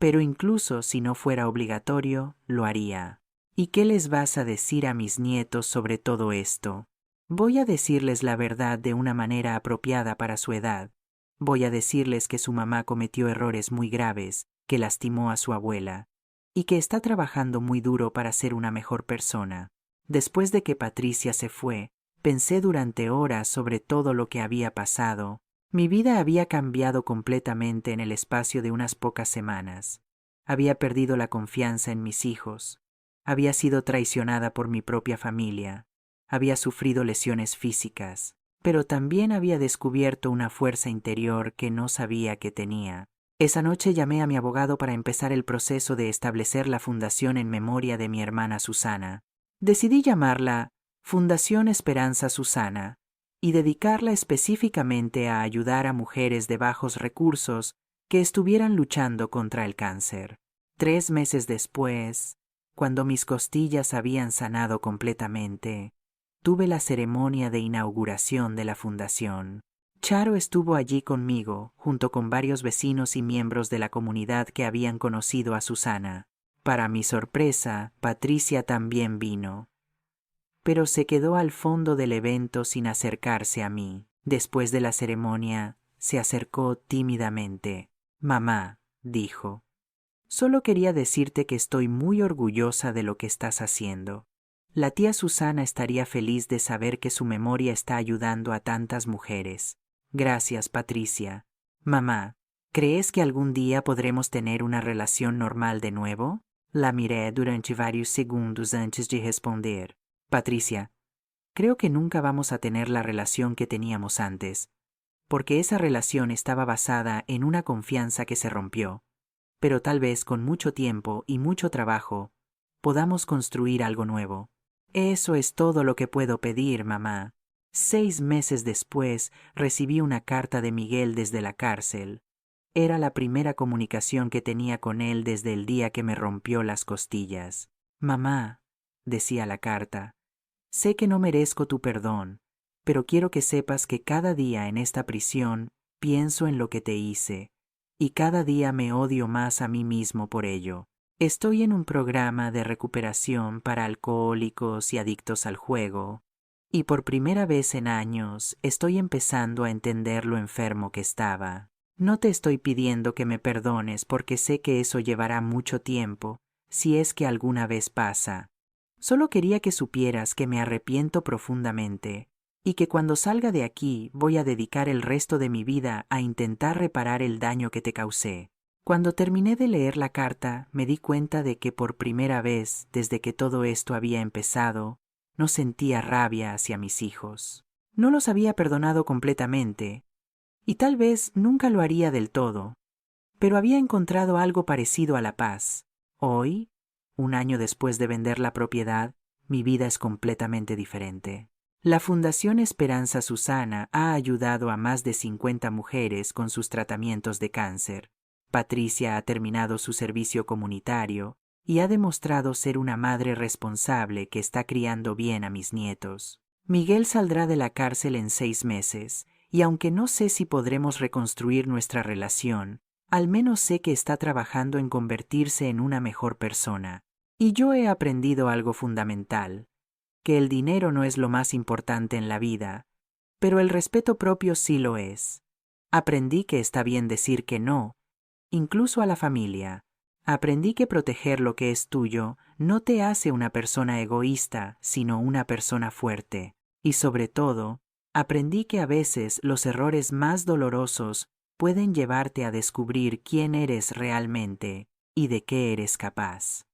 Pero incluso si no fuera obligatorio, lo haría». «¿Y qué les vas a decir a mis nietos sobre todo esto?» «Voy a decirles la verdad de una manera apropiada para su edad. Voy a decirles que su mamá cometió errores muy graves, que lastimó a su abuela, y que está trabajando muy duro para ser una mejor persona». Después de que Patricia se fue, pensé durante horas sobre todo lo que había pasado. Mi vida había cambiado completamente en el espacio de unas pocas semanas. Había perdido la confianza en mis hijos. Había sido traicionada por mi propia familia. Había sufrido lesiones físicas, pero también había descubierto una fuerza interior que no sabía que tenía. Esa noche llamé a mi abogado para empezar el proceso de establecer la fundación en memoria de mi hermana Susana. Decidí llamarla Fundación Esperanza Susana y dedicarla específicamente a ayudar a mujeres de bajos recursos que estuvieran luchando contra el cáncer. 3 meses después, cuando mis costillas habían sanado completamente, tuve la ceremonia de inauguración de la fundación. Charo estuvo allí conmigo, junto con varios vecinos y miembros de la comunidad que habían conocido a Susana. Para mi sorpresa, Patricia también vino, pero se quedó al fondo del evento sin acercarse a mí. Después de la ceremonia, se acercó tímidamente. «Mamá», dijo, «solo quería decirte que estoy muy orgullosa de lo que estás haciendo. La tía Susana estaría feliz de saber que su memoria está ayudando a tantas mujeres. Gracias, Patricia. Mamá, ¿crees que algún día podremos tener una relación normal de nuevo? La miré durante varios segundos antes de responder. Patricia, creo que nunca vamos a tener la relación que teníamos antes, porque esa relación estaba basada en una confianza que se rompió. Pero tal vez con mucho tiempo y mucho trabajo podamos construir algo nuevo. Eso es todo lo que puedo pedir, mamá. 6 meses después recibí una carta de Miguel desde la cárcel. Era la primera comunicación que tenía con él desde el día que me rompió las costillas. Mamá, decía la carta, sé que no merezco tu perdón, pero quiero que sepas que cada día en esta prisión pienso en lo que te hice, y cada día me odio más a mí mismo por ello. Estoy en un programa de recuperación para alcohólicos y adictos al juego, y por primera vez en años estoy empezando a entender lo enfermo que estaba. No te estoy pidiendo que me perdones porque sé que eso llevará mucho tiempo, si es que alguna vez pasa. Solo quería que supieras que me arrepiento profundamente y que cuando salga de aquí voy a dedicar el resto de mi vida a intentar reparar el daño que te causé. Cuando terminé de leer la carta, me di cuenta de que por primera vez, desde que todo esto había empezado, no sentía rabia hacia mis hijos. No los había perdonado completamente, y tal vez nunca lo haría del todo, pero había encontrado algo parecido a la paz. Hoy, un año después de vender la propiedad, mi vida es completamente diferente. La Fundación Esperanza Susana ha ayudado a más de 50 mujeres con sus tratamientos de cáncer. Patricia ha terminado su servicio comunitario y ha demostrado ser una madre responsable que está criando bien a mis nietos. Miguel saldrá de la cárcel en 6 meses, y aunque no sé si podremos reconstruir nuestra relación, al menos sé que está trabajando en convertirse en una mejor persona. Y yo he aprendido algo fundamental, que el dinero no es lo más importante en la vida, pero el respeto propio sí lo es. Aprendí que está bien decir que no, incluso a la familia. Aprendí que proteger lo que es tuyo no te hace una persona egoísta, sino una persona fuerte. Y sobre todo, aprendí que a veces los errores más dolorosos pueden llevarte a descubrir quién eres realmente y de qué eres capaz.